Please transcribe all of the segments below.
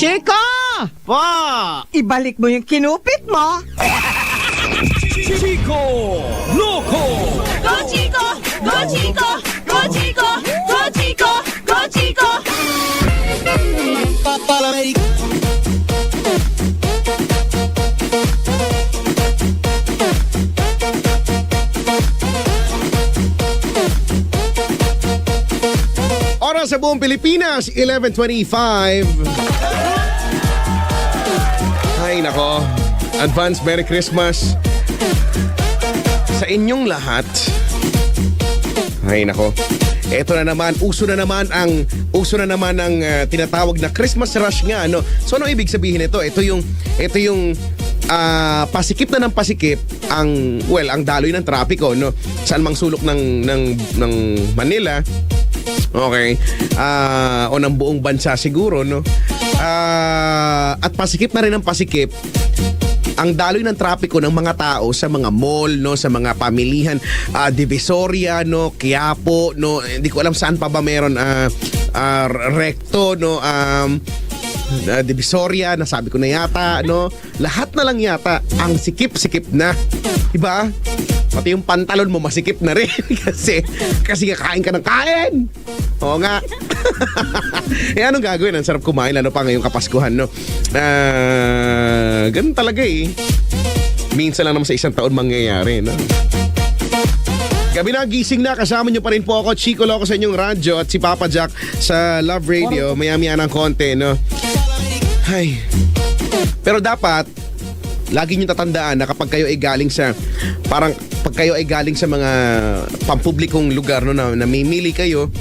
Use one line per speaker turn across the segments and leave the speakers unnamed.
Chico!
Po!
Ibalik mo yung kinupit mo.
Chico Loco!
Go Chico! Go Chico! Go Chico! Go Chico! Go Chico!
Oras sa buong Pilipinas, 11:25. Ay nako, advance Merry Christmas sa inyong lahat. Ay nako, eto na naman, uso na naman ang tinatawag na Christmas rush nga, ano. So ano ibig sabihin nito? Ito yung pasikip na ng pasikip ang daloy ng trapiko, no, saan mang sulok ng Manila. Okay. O ng buong bansa siguro, no? At pasikip na rin ang pasikip ang daloy ng trapiko ng mga tao sa mga mall, no, sa mga pamilihan, Divisoria, no, Quiapo, no, hindi ko alam saan pa ba meron, Recto, no, Divisoria, nasabi ko na yata, no, lahat na lang yata ang sikip-sikip na, diba? Pati yung pantalon mo masikip na rin kasi kain ka ng kain. Oo nga. Eh anong gagawin? Ang sarap kumain lalo pa ngayong Kapaskuhan, no? Ganun talaga eh. Minsan lang naman sa isang taon mangyayari, no? Gabi na, gising na. Kasama nyo pa rin po ako, Chico Loco sa inyong radyo at si Papa Jack sa Love Radio. Maya-maya ng konti, no? Ay. Pero dapat lagi nyo tatandaan na kapag kayo ay galing sa pag kayo ay galing sa mga pampublikong lugar, no, na namimili kayo,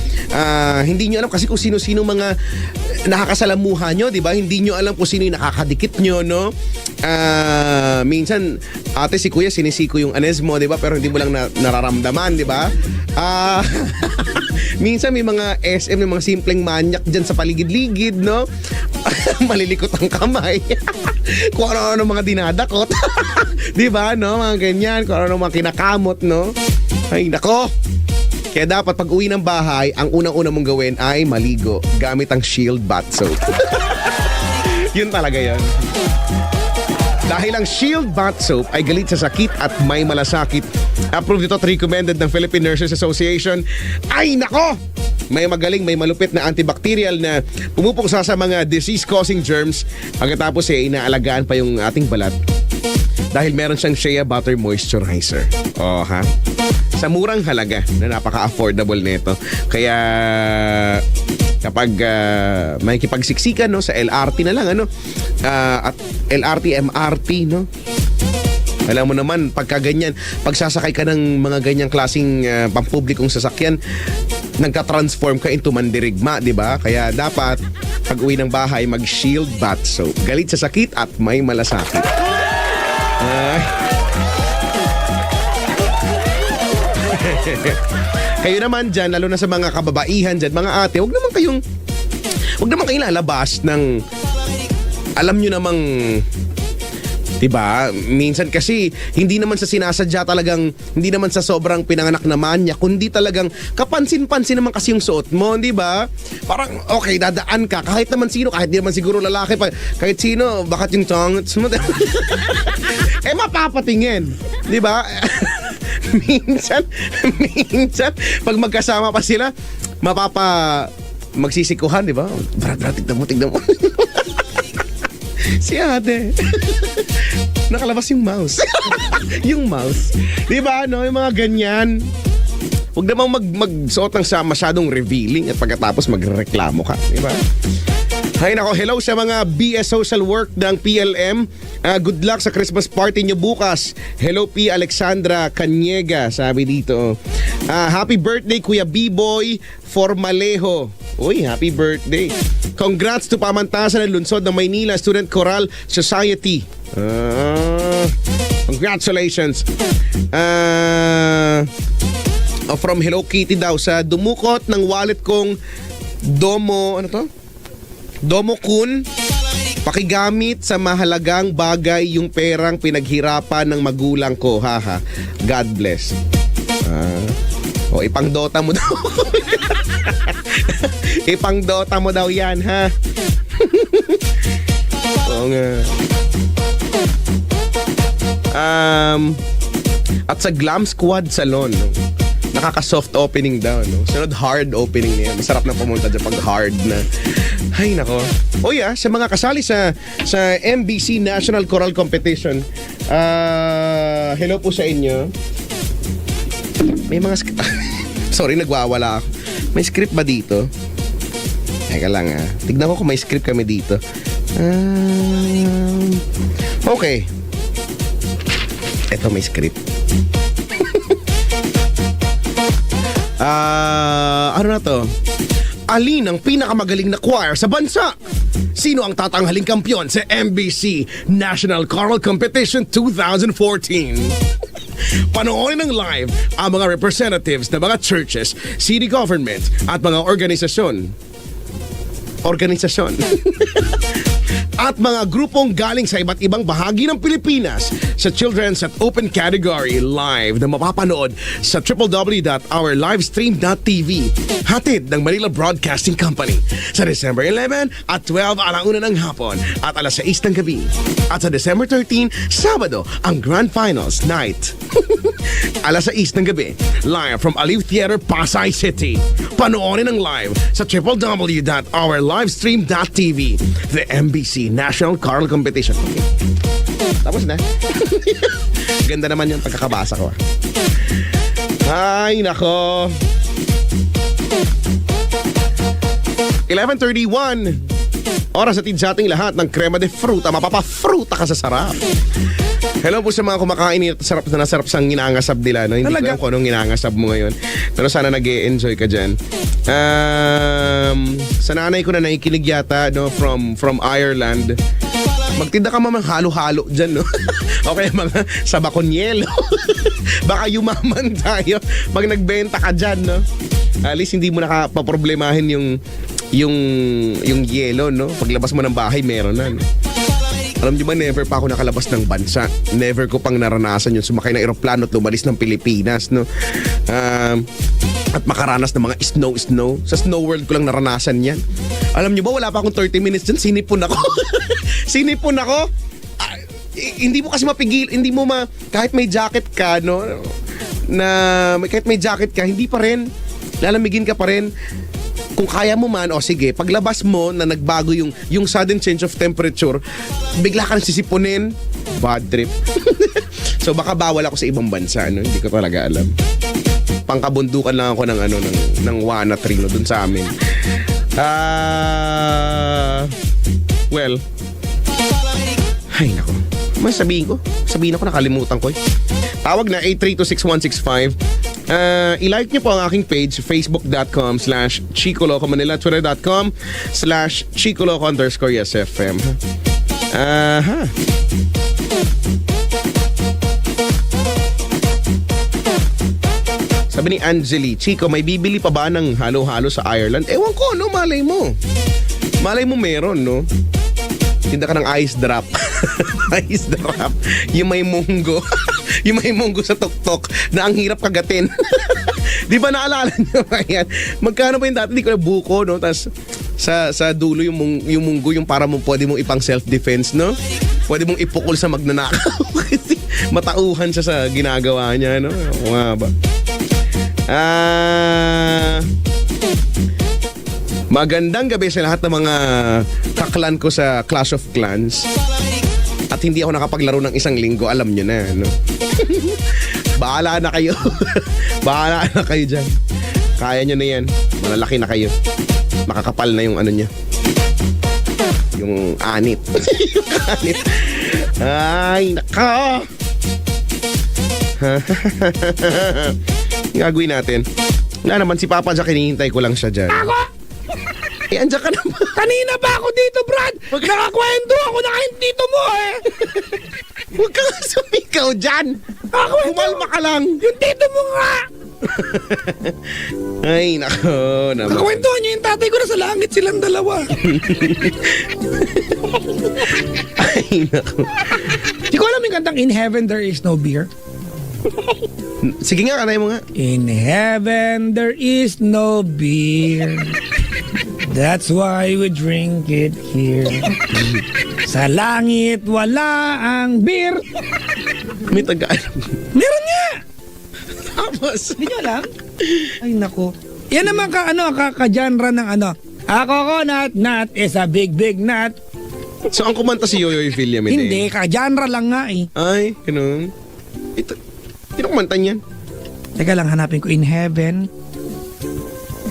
hindi nyo alam kasi kung sino-sino mga nakakasalamuha nyo, di ba? Hindi nyo alam kung sino yung nakakadikit nyo, no? Minsan, ate, si kuya sinisiko yung anes mo, di ba? Pero hindi mo lang nararamdaman, di ba? Minsan may mga SM, may mga simpleng manyak dyan sa paligid-ligid, no? Malilikot ang kamay. Kung ano-ano mga dinadakot. Di ba, no? Mga ganyan. Kung ano-ano mga kinakamot, no? Ay, nako. Kaya dapat pag uwi ng bahay, ang unang-una mong gawin ay maligo gamit ang Shield Bath Soap. Yun talaga yun. Dahil ang Shield Bath Soap ay galit sa sakit at may malasakit. Approved ito at recommended ng Philippine Nurses Association. Ay, nako! May magaling, may malupit na antibacterial na pumupuksa sa mga disease-causing germs. Pagkatapos inaalagaan pa yung ating balat. Dahil meron siyang Shea Butter Moisturizer. Oh, ha? Sa murang halaga na napaka-affordable nito. Kaya kapag makikipagsiksikan, no, sa LRT na lang, ano, at LRT, MRT, no, alam mo naman, pagka ganyan, pagsasakay ka ng mga ganyang klaseng pampublikong sasakyan, nagka-transform ka into mandirigma, di ba? Kaya dapat, pag uwi ng bahay, mag-Shield Bath Soap. Galit sa sakit at may malasakit. Kayo naman dyan, lalo na sa mga kababaihan dyan, mga ate, wag naman kayong lalabas ng, alam nyo namang, diba? Minsan kasi hindi naman sa sinasadya talagang, hindi naman sa sobrang pinanganak na manya, kundi talagang kapansin-pansin naman kasi yung suot mo, diba? Parang okay, dadaan ka kahit naman sino, kahit di naman siguro lalaki pa, kahit sino, bakit yung tongues mo? Mapapatingin, diba? minsan pag magkasama pa sila, magsisikuhan, diba? Brad, tignan mo. Si ate. Nakalabas yung mouse. Yung mouse. Diba, no? Yung mga ganyan. Huwag namang magsuot ng masyadong revealing at pagkatapos magreklamo ka. Diba? Hay nako, hello sa mga BS Social Work ng PLM. Good luck sa Christmas party nyo bukas. Hello P. Alexandra Caniega, sabi dito. Happy birthday Kuya B-Boy Formalejo. Uy, happy birthday. Congrats to Pamantasan ng Lungsod ng Maynila Student Choral Society. Congratulations. From Hello Kitty daw, sa dumukot ng wallet kong Domo Kun, pakigamit sa mahalagang bagay yung perang pinaghirapan ng magulang ko. Haha. God bless. Ipang-dota mo daw. Ipang-dota mo daw yan, ha? Oo nga. At sa Glam Squad Salon, no? Nakaka-soft opening daw, no? Sunod hard opening niya. Masarap na pumunta dyan pag hard na. Ay, nako. O yeah, sa mga kasali sa MBC National Choral Competition, hello po sa inyo. May mga sorry, nagwawala ako. May script ba dito? Teka lang tignan ko kung may script kami dito. Okay. Eto may script. Ano na to? Alin ang pinakamagaling na choir sa bansa? Sino ang tatanghaling kampiyon sa MBC National Choral Competition 2014? Panoorin ng live ang mga representatives ng mga churches, city government at mga organisasyon at mga grupong galing sa iba't ibang bahagi ng Pilipinas sa Children's at Open Category live na mapapanood sa www.ourlivestream.tv, hatid ng Manila Broadcasting Company sa December 11 at 12 alauna ng hapon at alas 6 ng gabi. At sa December 13, Sabado, ang Grand Finals Night. Alas 6 ng gabi, live from Aliw Theater, Pasay City. Panoorin ang live sa www.ourlivestream.tv, the MBC National Choral Competition. Tapos na. Ganda naman yung pagkakabasa ko. Ay, nako. 11:31. Oras atid sa ating lahat ng crema de fruta. Mapapafruta ka sa sarap. Hello po sa mga kumakain. Sarap na sarap sang ginangasab nila. No? Hindi ko alam kung anong ginangasab mo ngayon. Pero sana nag-e-enjoy ka dyan. Sa nanay ko na nakikinig yata, no, from Ireland. Magtinda ka mamang halo-halo dyan, no? Okay, mga sabakonyelo. Baka yumaman tayo pag nagbenta ka dyan, no? At least hindi mo nakapaproblemahin yung yelo, no? Paglabas mo ng bahay, meron na, no? Alam niyo ba, never pa ako nakalabas ng bansa. Never ko pang naranasan yung sumakay ng eroplano at lumalis ng Pilipinas, no? At makaranas ng mga snow. Sa Snow World ko lang naranasan yan. Alam niyo ba, wala pa akong 30 minutes dyan, sinipon ako. Sinipon ako. Hindi mo kasi mapigil, kahit may jacket ka, no? Kahit may jacket ka, hindi pa rin. Lalamigin ka pa rin. Kung kaya mo man, sige, paglabas mo na nagbago yung sudden change of temperature, bigla ka nang sisipunin, bad trip. So baka bawal ako sa ibang bansa, no? Hindi ko talaga alam. Pangkabundukan lang ako ng Wana Tree, no, dun sa amin. Well, ay nako. Mas sabihin ako, nakalimutan ko. Tawag na 8326165. I-like niyo po ang aking page, facebook.com/Chicoloco Manila, twitter.com/Chicoloco_YesFM. Sabi ni Angeli, Chico, may bibili pa ba ng halo-halo sa Ireland? Ewan ko, no? Malay mo meron, no? Tinda ka ng ice drop. Ice drop. Yung may munggo. Yung may munggo sa tuktok na ang hirap kagatin. Di ba naalala niyo ba yan? Magkano ba yung dati? Di ko na buko, no? Tapos sa dulo yung munggo, yung para mo pwede mong ipang self-defense, no? Pwede mong ipukol sa magnanakaw. Kasi matauhan siya sa ginagawa niya, no? O nga ba? Magandang gabi sa lahat ng mga kaklan ko sa Clash of Clans. At hindi ako nakapaglaro ng isang linggo, alam nyo na, no? Bahala na kayo. Bahala na kayo dyan. Kaya nyo na yan. Malalaki na kayo. Makakapal na yung ano nyo. Yung anit. Yung anit. Ay, naka! Gagawin natin. Wala naman, si Papa Jack, hinihintay ko lang siya dyan. Ako! Andiyan ka naman.
Kanina ba ako dito, Brad? Nakakwento ako na kahit dito mo, eh.
Huwag ka nga sumikaw dyan. Kumalma ka lang.
Yung tito mo nga.
Ay, nako naman.
Nakakwentuhan niyo yung tatay ko na sa langit silang dalawa.
Ay, nako.
Di ko alam yung kantang In Heaven There Is No Beer.
Sige nga, kanay mo nga.
In heaven there is no beer. That's why we drink it here. Sa langit, wala ang beer.
May Tagalog.
Meron nga!
Tapos,
Hindi nyo alam? Ay, nako. Yan naman ka-genre ng A coconut nut is a big, big nut.
so ang kumanta si Yoyoy Villame din.
Hindi, ka-genre lang nga eh.
Ay, ganun. Ito, sino kumanta niyan?
Teka lang, hanapin ko. In heaven,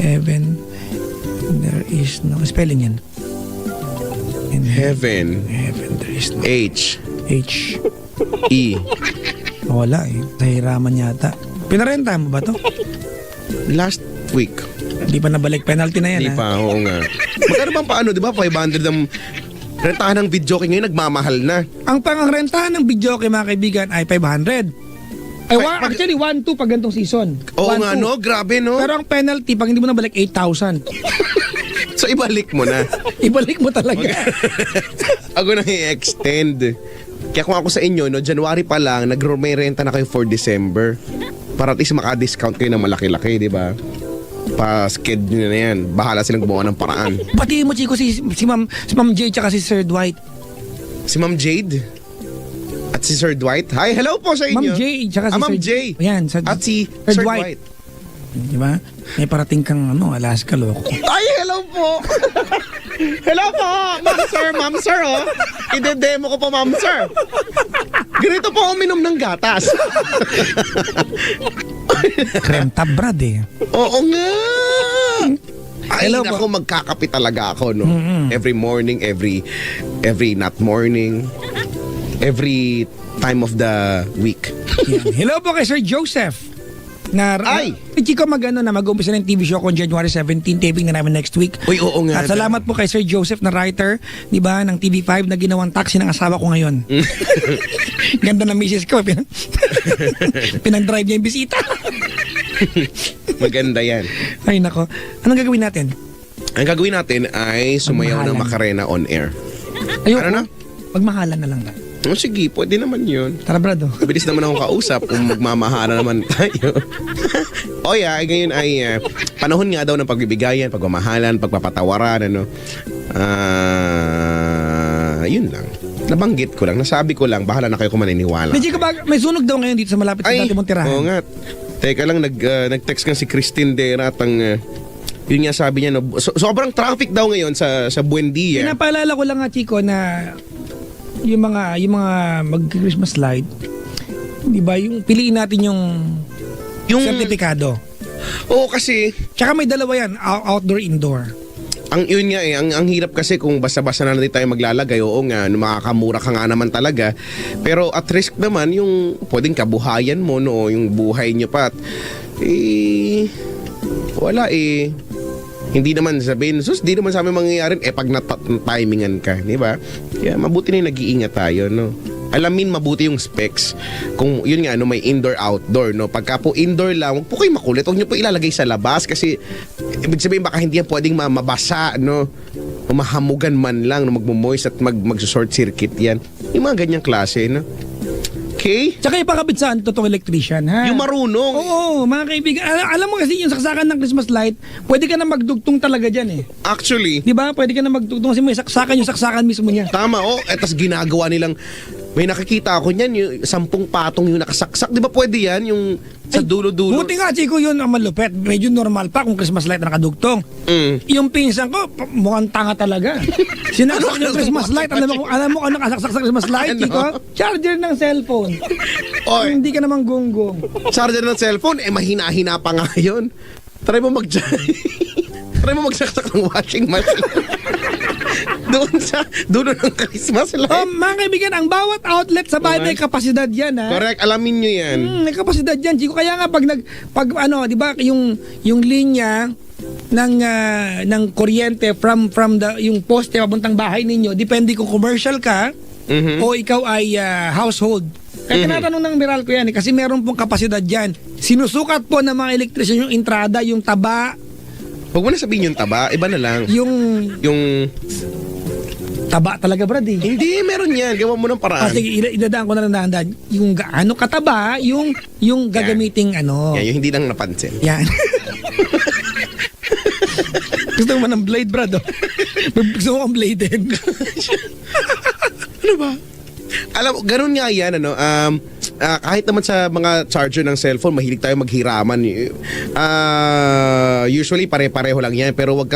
there is no... Spelling yan. In
Heaven,
there is no...
H,
H.
E.
Wala eh. Nahiraman yata. Pinarenta mo ba to?
Last week.
Hindi pa nabalik. Penalty na yan.
Hindi
ha?
pa, oo nga. Magkano bang paano, di ba? 500 ang rentahan ng video ngayon, nagmamahal na.
Ang pangrentahan ng video kay mga kaibigan ay 500. Ay, actually, 1-2 pag ganitong season.
Oo
1-2.
nga, no? Grabe, no?
Pero ang penalty, pag hindi mo nabalik, 8,000.
So, ibalik mo na.
Ibalik mo talaga.
Ako na i-extend. Kaya kung ako sa inyo, no, January pa lang, may renta na kayo for December. Para at least maka-discount kayo ng malaki-laki, di ba? Pa-schedule na yan. Bahala silang gumawa ng paraan.
Batiin mo, Chico, si Ma'am J tsaka si Sir Dwight.
Si Ma'am Jade at si Sir Dwight. Hi, hello po sa inyo.
Ma'am J tsaka si
Ma'am
Sir
J.
Ayan,
At si Sir Dwight.
Di ba? May parating kang Alaska, loko.
Ay, hello po. Hello po, Ma'am Sir, oh. Ide-demo ko po, Ma'am Sir. Ganito po uminom ng gatas.
Kremta brad eh.
Oo nga. Ay,
Hello po.
ako, magkakape talaga ako, no? Every morning, every not morning, every time of the week.
Yan. Hello po kay Sir Joseph.
Ay!
Chico mag-umpisa ng TV show ko on January 17, taping na namin next week.
Uy, oo nga.
At salamat po kay Sir Joseph na writer, di ba, ng TV5 na ginawang taxi ng asawa ko ngayon. Ganda ng misis ko. Pinag-drive niya yung bisita.
Maganda yan.
Ay, nako. Anong gagawin natin?
Ang gagawin natin ay sumayaw ng Macarena on air.
Ayoko.
Ano na?
Magmahalan na lang na.
Oh, sige, pwede naman yun.
Tara, brado.
Mabilis naman akong kausap kung magmamahala naman tayo. O yeah, ngayon ay panahon nga daw ng pagbibigayan, pagmamahalan, pagpapatawaran, ano. Yun lang. Nabanggit ko lang, nasabi ko lang, bahala na kayo kung maniniwala.
Medyo may sunog daw ngayon dito sa malapit sa dati mong tirahan.
Oo nga. Teka lang, nag-text nga si Christine Dera at ang... yun nga sabi niya, no, sobrang traffic daw ngayon sa Buendia.
Pinapaalala ko lang nga, Chico, na yung mga mag-Christmas light, di ba, yung piliin natin yung sertifikado.
Oo, kasi
Tsaka may dalawa yan, outdoor, indoor.
ang yun nga ang hirap kasi kung basta-basta na natin tayo maglalagay, oo nga, makakamura ka nga naman talaga. Pero at risk naman yung pwedeng kabuhayan mo, no, yung buhay nyo pa. At, wala hindi naman sabihin, di naman sa amin mangyayari pag na-timingan ka, di ba? Kaya mabuti na yung nag-iingat tayo, no? Alamin mabuti yung specs. Kung yun nga, no, may indoor-outdoor, no? Pagka po indoor lang, huwag po kayo makulit. Huwag nyo po ilalagay sa labas kasi ibig sabihin baka hindi yan pwedeng mabasa, no? O mahamugan man lang, no? Magmumoist at mag-short circuit yan. Yung mga ganyang klase, no? Okay?
Tsaka ipakabit saan totoong electrician, ha?
Yung marunong.
Oo, mga kaibigan. Alam mo kasi yung saksakan ng Christmas light, pwede ka na magdugtong talaga dyan eh.
Actually,
Di ba? Pwede ka na magdugtong kasi may saksakan yung saksakan mismo niya.
tama, etas ginagawa nilang, may nakikita ako niyan, yung 10 patong yung nakasaksak. Di ba pwede yan? Yung sa dulo-dulo.
Buti nga, Chico, yun ang malupet. Medyo normal pa kung Christmas light na nakadugtong. Yung pinsan ko, mukhang tanga talaga. Sinaksak yung Christmas light. Alam mo kung nakasaksak sa Christmas light,
Ano?
Chico? Charger ng cellphone.
Oy,
Hindi ka naman gonggong.
charger ng cellphone, mahina-hina pa nga yun. Try mo try mo magsaksak ng washing machine. Doon sa dulo ng Christmas light.
Mga kaibigan, ang bawat outlet sa bahay may kapasidad yan, ha?
Correct, alamin nyo yan.
May kapasidad yan, Chico. Kaya nga pag di ba, yung linya ng kuryente from yung poste papuntang bahay ninyo, depende kung commercial ka o ikaw ay household. Kaya tinatanong ng Meralco yan kasi meron pong kapasidad yan. Sinusukat po ng mga electrician yung entrada, yung taba,
Huwag mo na sabihin yung taba, iba na lang.
yung taba talaga, Brad, eh.
Hindi, meron yan. Gawa mo ng paraan.
Sige, idadaan ko na lang dahan-dahan. Yung gaano kataba, yung gagamiting ano.
Yan, yung hindi lang napansin.
Yan. Gusto mo ng blade, Brad? Oh? Gusto mo ang blade din.
Ano ba? Alam, ganun nga yan, ano, kahit naman sa mga charger ng cellphone, mahilig tayo maghiraman. Usually, pare-pareho lang yan, pero wag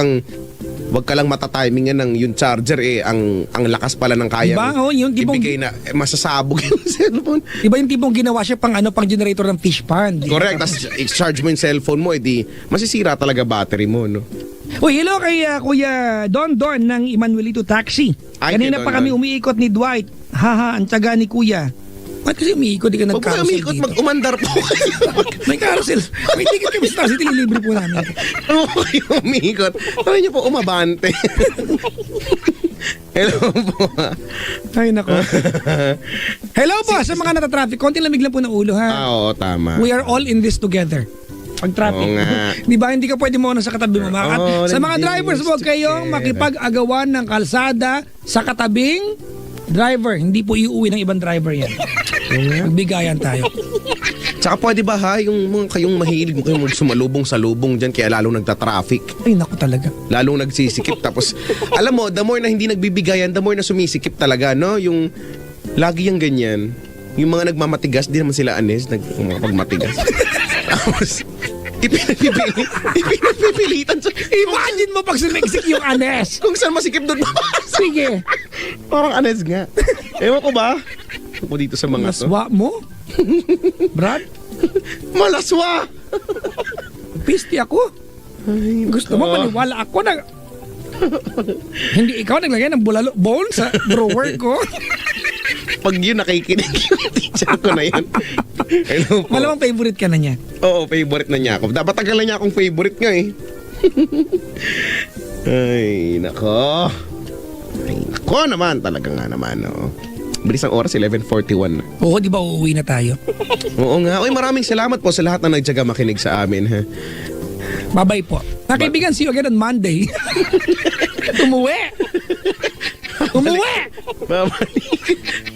ka lang matatimingan ng yung charger ang lakas pala ng kaya.
Diba? Oh, yung tipong,
ibigay na masasabog yung cellphone.
diba yung tipong ginawa siya pang generator ng fish pond?
Correct. Tapos i-charge mo yung cellphone mo, edi masisira talaga battery mo, no?
Uy, hello kay Kuya Don ng Emanuelito Taxi.
Ay,
Kanina
kay
pa
Don
kami
Don.
umiikot ni Dwight. Haha, ang tiyaga ni Kuya. Bakit kasi umiikot? Di ka
Huwag mo
nag-carousel
umikot,
dito.
mag-umandar po kayo.
May carousel. May ticket kami sa City, libre po namin.
Huwag mo kayo umikot. Sabi niyo po, umabante. Hello po.
Ay, nako. Hello po sa mga natatraffic. Konting lamig lang po ng ulo, ha?
Oo, tama.
We are all in this together. Pag traffic.
Oo nga.
Di ba? Hindi ka pwede mo sa katabi mo.
Oo,
Sa mga
nandito
drivers, huwag kayong
together.
makipag-agawan ng kalsada sa katabing driver. Hindi po iuwi ng ibang driver yan. Magbigayan tayo.
Tsaka pwede ba ha, yung mga kayong mahilig mo kayong magsumalubong sa lubong dyan kaya lalong nagta-traffic.
Ay, naku talaga.
Lalong nagsisikip. Tapos, alam mo, the more na hindi nagbibigayan, the more na sumisikip talaga, no? Yung, lagi yung ganyan. Yung mga nagmamatigas, di naman sila anes, pagmatigas. Tapos, ipinagpipilitan sa...
Imagine mo pag sumiksik yung anes.
Kung saan masikip doon
Sige.
Parang anes nga. Ewan ko ba? Ako dito sa mga to.
Maswa mo? Brad,
Malaswa!
pisti ako. Gusto mo maniwala ako na hindi ikaw naglagay ng bulalo bone sa drawer ko?
Pag yun nakikinig yung teacher ko na yun. Hello po.
Malamang favorite ka na niya.
Oo, favorite na niya ako. Dapat tagal na niya akong favorite nga eh. Ay, nako. Ay, nako naman. Talaga nga naman, no. Bilis ang oras, 11:41 na.
Oo, di ba uuwi na tayo?
Oo nga. Uy, maraming salamat po sa lahat na nagtyaga makinig sa amin, ha.
Bye-bye po. Nakaibigan, see you again on Monday. Umuwi! Umuwi!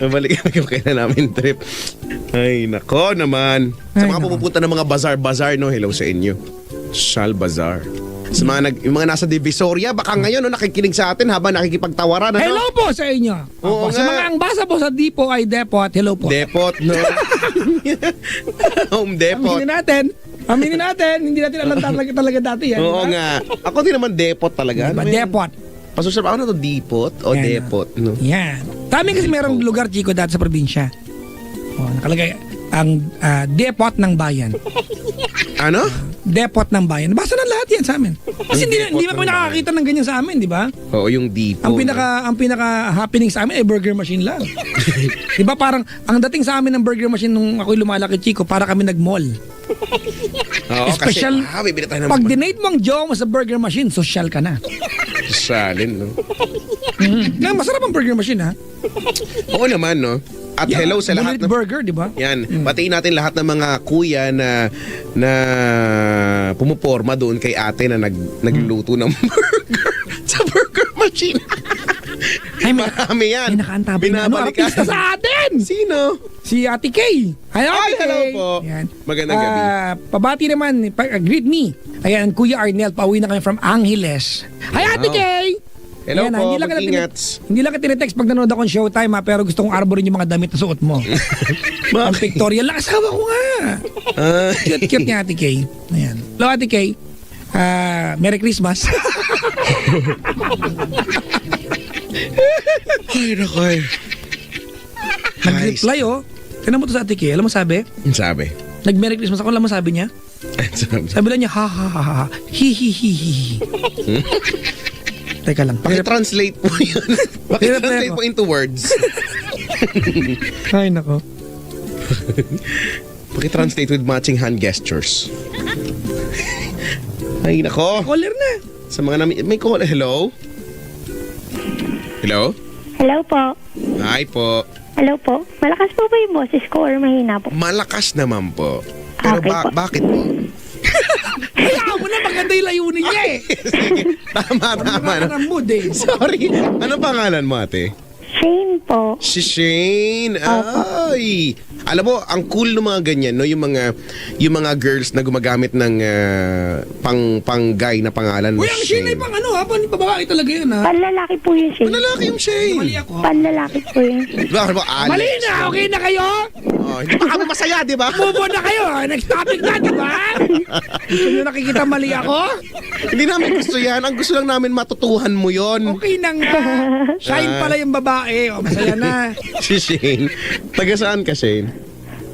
Babalik kami kung kailan namin trip. Ay, nako naman. Sa
Ay,
mga
nako.
pumupunta ng mga bazaar-bazaar, no, hello sa inyo. Shal Bazaar. Sa mga, yung mga nasa Divisoria, baka ngayon no, nakikinig sa atin habang nakikipagtawaran. Ano?
Hello po sa inyo.
Oo
Opo, sa
nga.
mga ang basa po sa Dipo ay Depot, hello po.
Depot, no? Home Depot.
Aminin natin, hindi natin alam talaga dati yan.
Oo
diba?
nga. Ako din naman Depot talaga.
Diba?
Ano yan?
Depot.
Pasusap ako na to, Depot o
Yan.
Depot, no?
Yan. Tami kasi merong lugar, Chico, dati sa probinsya. Oh, nakalagay ang depot ng bayan.
Ano?
Depot ng bayan. Basta na lahat yan sa amin. Kasi
Ang
hindi
depot
ba kami
ng
nakakita ng ganyan sa amin, di ba?
Oo, yung Depot.
Ang pinaka happening sa amin ay burger machine lang. Di ba parang ang dating sa amin ng burger machine nung ako'y lumalaki, Chico, para kami nag-mall.
Oo,
Special.
kasi, bibili tayo ng
Pag dinate mo ang jowa mo sa burger machine, social ka na.
salin, no?
Na masarap ang burger machine, ha?
Oo naman, no? At hello sa lahat
Bullet
ng...
burger, di ba?
Yan, patiin natin lahat ng mga kuya na pumuporma doon kay ate na nagluto ng burger sa burger machine.
Ay,
Marami yan.
May nakaantabay na artista sa atin.
Sino?
Si Ate Kay. Hello,
Ay,
Ate
hello
Kay.
po.
Yan.
Magandang gabi.
Pabati naman, greet me. Ayan, Kuya Arnel, pauwi na kami from Angeles. Hi, Ate
Wow.
Kay.
Hello
Ayan,
po,
hindi lang kita
mag-ingat.
Hindi lang kita tinetext pag nanood ako ng Showtime, ha, pero gusto kong arborin yung mga damit na suot mo. Ang pictorial lang, asawa ko nga.
Ah,
Cute ni Ate Kay. Ayan. Hello, Ate Kay. Merry Christmas.
ay, nakoy.
Nag-reply, oh. Tinan mo to sa Ate Kay. Alam mo sabi?
Ang sabi?
Nag-Merry Christmas ako. Alam mo sabi niya?
Ang sabi?
Sabi lang niya, ha ha ha ha. Hi hi hi hi. Teka lang.
Paki-translate po yun. Paki-translate
Hirap
po into words.
Ay, nako.
Paki-translate with matching hand gestures. Ay, nako.
Caller na.
Sa mga may call. Hello? Hello?
Hello po.
Hi po.
Hello po. Malakas po ba yung boses ko or mahina po?
Malakas naman po. Pero
Okay po.
bakit po?
Kaya mo na maganda yung layunin niya eh.
Tama.
Parang ng mood eh.
Sorry. Ano pangalan mo, ate?
Shane po.
Si Shane. Ay. Alam mo, ang cool ng mga ganyan, no? Yung mga girls na gumagamit ng pang guy na pangalan.
Uy, ang Shane ay pang ano ha? Pang babae talaga yun ha?
Panlalaki po yun, Shane.
Lalaki yung Shane.
Mali ako ha?
Panlalaki po yun.
Bakit mo, Alex?
Mali na! Okay na kayo?
Oh, hindi pa kami masaya, di ba?
Move on na kayo! Next topic na, di ba? Gusto nyo nakikita mali ako?
Hindi namin gusto yan. Ang gusto lang namin matutuhan mo yon.
Okay na nga. Shine pala yung babae. O, masaya na.
Si Shane. Taga saan ka, Shane?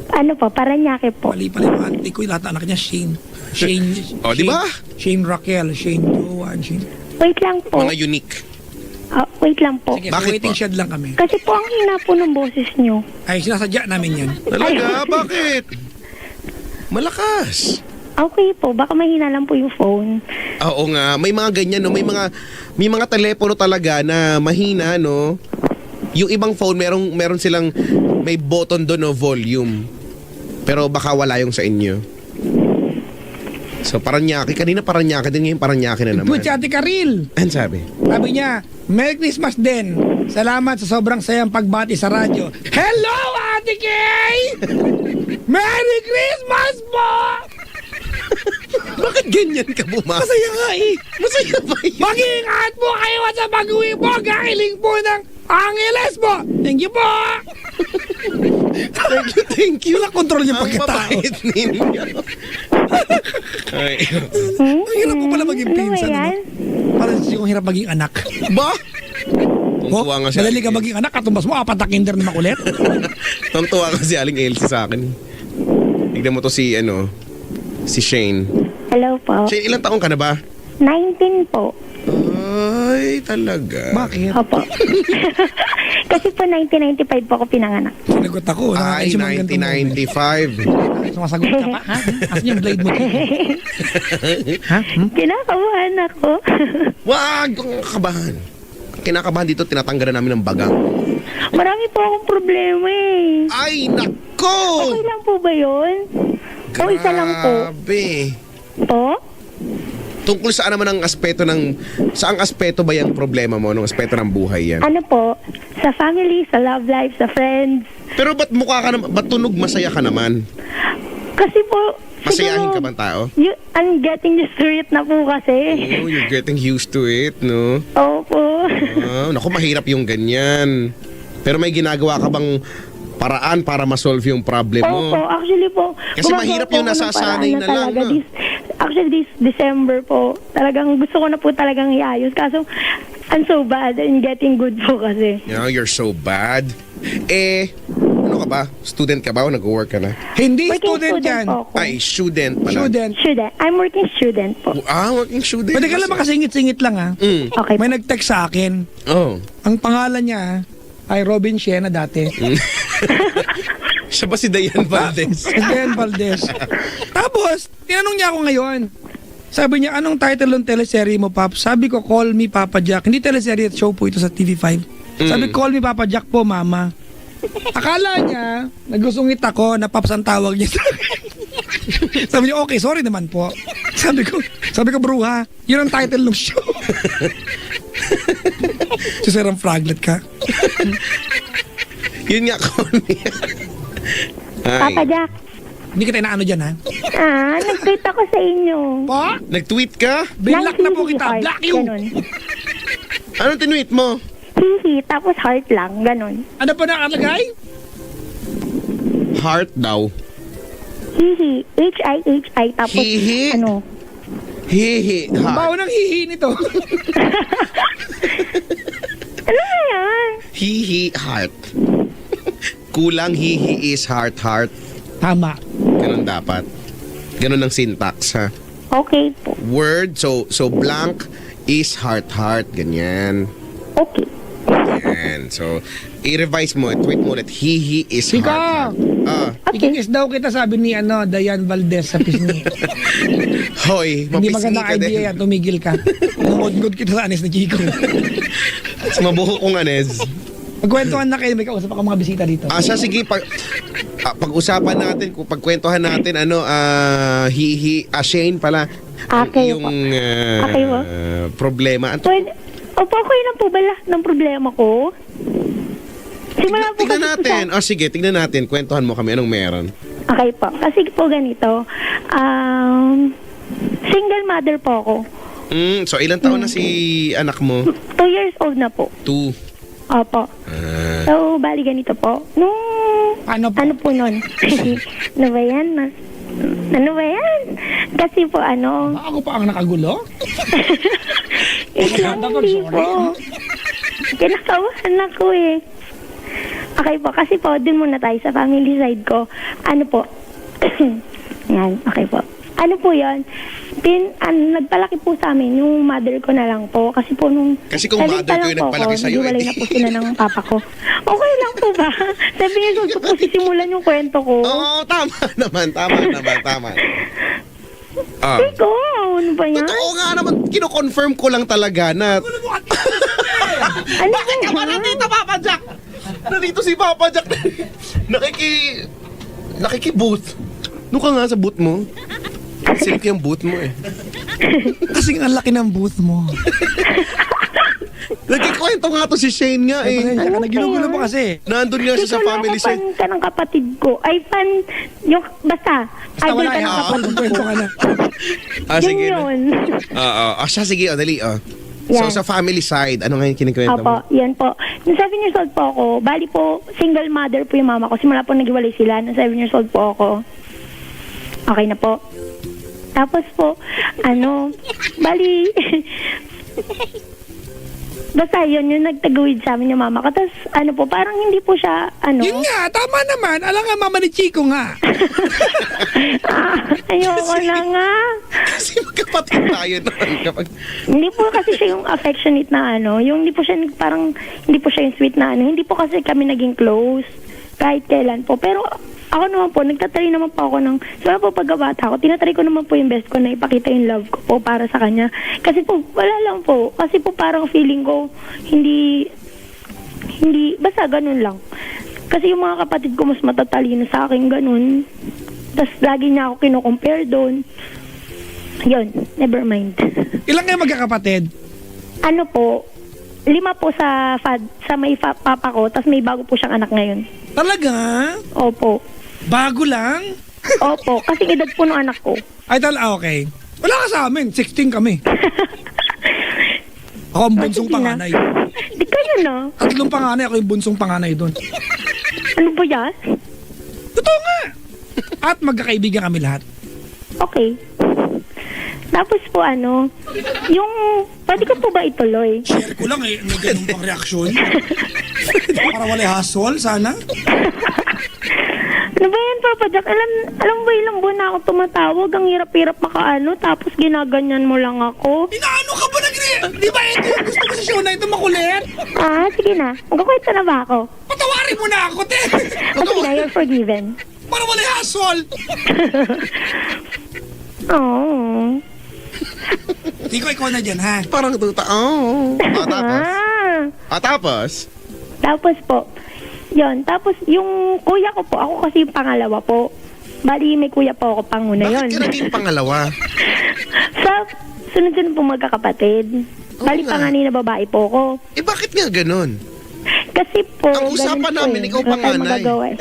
Ano po, Paranaque po.
Mali pala yung auntie ko. Lahat ng anak niya, Shane. Shane.
O, di ba?
Shane Raquel, Shane Joanne, Shane.
Wait lang po.
Mga unique.
Wait lang po.
Sige,
Bakit
waiting
po?
shed lang kami.
Kasi po ang hina po ng boses nyo.
Ay, sinasadya namin yan.
Talaga? Bakit? Malakas.
Okay po, baka mahina lang po yung phone.
Oo nga, may mga ganyan, no? May mga telepono talaga na mahina, no? Yung ibang phone, meron silang may button doon, no, volume. Pero baka wala yung sa inyo. So, Paranaque. Kanina Paranaque din, ngayon Paranaque na naman.
Good si Ate Karil.
Ano sabi?
Sabi niya, Merry Christmas din. Salamat sa sobrang sayang pagbati sa radyo. Hello, Ate Kay! Merry Christmas po!
Bakit ganyan ka bumas?
Masaya nga eh.
Masaya ba yun?
Mag-iingat po kayo sa pag-uwi po. Galing po ng Angeles po. Thank you po.
Thank you.
Wala kontrol yung
Ang
pagkatao.
mabait ninyo. Ay,
Ang hirap po pala maging
Ano
pinsan.
ba yan?
Ano? Parang yung hirap maging anak.
ba?
Oh,
Tungtuwa nga si
madali ka
Aling
maging anak. Katumbas mo, apat na kinder na makulit.
Tungtuwa nga si Aling Elsie sa akin. Tignan mo to si Shane.
Hello po.
Shane, ilang taong ka na ba?
19 po.
Ay, talaga.
Bakit?
Opo. Kasi po 1995 po ako pinanganak.
Sinagot ako.
Ay, 1995.
Sumasagot ka pa, ha? Asan yung blade mo? Ha?
Kinakabahan ako.
Wag kang kabahan. Kinakabahan dito, tinatanggalan namin ng bagang.
Marami po akong problema eh.
Ay, nako!
Okay lang po ba yun? O isa lang po.
Grabe.
Po?
Tungkol saan naman ang aspeto saang aspeto ba yung problema mo, nung aspeto ng buhay yan?
Ano po? Sa family, sa love life, sa friends.
Pero ba't mukha ka naman, ba't tunog masaya ka naman?
Kasi po,
Masayahin ka bang tao?
I'm getting used to it na po kasi.
Oh, you're getting used to it, no?
Opo.
Naku, mahirap yung ganyan. Pero may ginagawa ka bang paraan para ma-solve yung problem mo?
Opo, actually po.
Kasi
gumagawa
mahirap
po
yung
ako ng
nasasanay
paraan
na lang,
talaga.
no?
Actually, this December po, talagang gusto ko na po talagang iayos. Kaso, I'm so bad in getting good po kasi.
You know, you're so bad. Ano ka ba? Student ka ba o nag-work ka na?
Hindi
Working
student yan.
po ako.
Ay, student pala.
Student.
Student. I'm working student po.
Working student.
Pwede ka lang makasingit-singit lang ha.
Okay
May
po.
nag-text sa akin.
Oh.
Ang pangalan niya ay Robin Siena dati.
Siya ba si Dayan Valdez?
Dan Valdez. Tapos, tinanong niya ako ngayon. Sabi niya, anong title ng teleserye mo, Pap? Sabi ko, Call Me Papa Jack. Hindi teleserye, show po ito sa TV5. Sabi, Call Me Papa Jack po, Mama. Akala niya, nagusungit ako na Paps ang tawag niya sa akin. Sabi niya, okay, sorry naman po. Sabi ko, bruha, yun ang title ng show. Susirang fraglet ka.
Yun nga, call me.
Papa Jack.
Hindi kita inaano dyan, ha?
Nag-tweet ako sa inyo.
Po?
Nag-tweet ka?
Binlock na po kita.
Heart,
Block you.
Ganun.
Anong tinweet mo?
Hihi, tapos heart lang. Ganun.
Ano pa nakalagay?
Heart daw.
Hihi. H-I-H-I. Tapos
Hihi?
ano?
Hihi.
Bawo
Heart.
ng hihi nito.
Ano na yan?
Hihi. Heart. Kulang hihi is heart. Heart.
Tama.
Ganun dapat. Ganun ang syntax, ha?
Okay po.
Word, so blank is heart. Ganyan.
Okay.
Yan. So, i-revise mo, tweet mo ulit, hihi is
Sika!
heart.
Okay.
Ikikis daw kita, sabi ni Dayan Valdez sa pisngi.
Hoy,
Hindi
mapisngi
magandang
ka din.
idea yan, tumigil ka. Nangod-ngod kita sa anis ni Chico.
Sa mabuho kong Anez.
Magkwentuhan na kayo, may kausap ako mga bisita dito.
Siya, sige, pag-usapan natin, kung pagkwentuhan natin, Shane pala,
Okay
yung
po. Okay po.
problema.
Pwede, okay lang po ba lahat ng problema ko? Simula po
Tignan
kasi
natin.
sa-
Sige, tignan natin. Kwentuhan mo kami. Anong meron?
Okay po. Kasi po ganito, single mother po ako.
So, ilang taon na si anak mo?
2 years old na po.
2.
Opo. So, bali ganito po.
Ano po?
Ano po nun? Ano ba yan? Ano ba yan? Kasi po
Ako pa ang nakagulo?
hindi po. Kinakawahan ako eh. Okay po, kasi po, dun muna tayo sa family side ko. Ano po? Yan, okay po. Ano po yun? Nagpalaki po sa amin, yung mother ko na lang po. Kasi po
Kasi kung mother ko yung nagpalaki sa'yo,
naghiwalay
eh.
na po sila ng papa ko. Okay lang po ba? 7 years old ko po sisimulan yung kwento ko.
Oo, tama naman.
Ikaw, ano ba yan?
Totoo nga naman. Kino-confirm ko lang talaga na...
Ano ba yan?
Papa Jack! Nandito si Papa Jack. Nakiki-booth. Doon ka nga sa booth mo. Silip yung booth mo eh.
Kasing ang laki ng booth mo.
Nagkikwento nga to si Shane nga eh.
Pasensya ka na, ginugulo mo kasi.
Nandun nga siya sa
Ikaw lang
family
ako fan
side.
ka ng kapatid ko. Ay, fan, yung, basta, idol
wala
ka ng
yan.
kapatid ko.
Kwento ka na.
Yun
Sige na.
yun.
Siya, sige, dali.
Yeah.
So, sa family side, ano nga yung kinikwento mo?
Opo, yan po. Nung 7 years old po ako, bali po, single mother po yung mama ko. Simula po naghiwalay sila. Nung 7 years old po ako. Okay na po. Tapos po, bali, basta yun, yung nagtagawid sa amin yung mama ko. Tapos, parang hindi po siya,
Yun nga, tama naman. Alam nga, mama ni Chico nga.
ayoko na nga.
Kasi magkapatid tayo naman kapag...
Hindi po kasi siya yung affectionate na yung hindi po siya parang, hindi po siya yung sweet na hindi po kasi kami naging close kahit kailan po. Pero ako naman po, nagtatry naman po ako ng, simula po pagkabata ako, tinatry ko naman po yung best ko na ipakita yung love ko po para sa kanya. Kasi po, wala lang po. Kasi po parang feeling ko, hindi, basta ganun lang. Kasi yung mga kapatid ko mas matatalino sa akin, ganun. Tapos lagi niya ako kino-compare doon. Yun, never mind.
Ilan kayo magkakapatid?
5 po sa papa ko, tapos may bago po siyang anak ngayon.
Talaga?
Opo.
Bago lang?
Opo, kasi edad po ng anak ko.
Ay, okay. Wala ka sa amin. 16 kami. Ako ang bunsong
Sige na.
panganay.
Di kayo na.
3 panganay, ako yung bunsong panganay doon.
Ano ba yan?
Totoo nga. At magkakaibigan kami lahat.
Okay. Tapos po yung, pwede ko po ba ituloy?
Share ko lang eh, may ganun pang reaksyon. Para wala hassle, sana.
Ano ba yan, Papa Jack? Alam ba ilang buwan na ako tumatawag? Ang hirap-hirap tapos ginaganyan mo lang ako.
Inaano ka ba di ba ito yung gusto ko sa show na ito makulit?
Sige na. Magkukwento na ba ako?
Patawarin mo na ako, te.
Sige na, you're forgiven.
Para wala hassle.
Oh.
Tiko, ikaw na dyan, ha?
Parang tuta. Tapos?
Tapos po, tapos yung kuya ko po, ako kasi yung pangalawa po. Bali, may kuya po ako panguna yun.
Bakit ka naging pangalawa?
Sa sunod-sunod po magkakapatid. Bali,
nga.
panganay na babae po ako.
Bakit nga ganun?
Kasi po,
Ang usapan
ganun po
namin, ikaw
Wala tayong
panganay.
magagawa eh.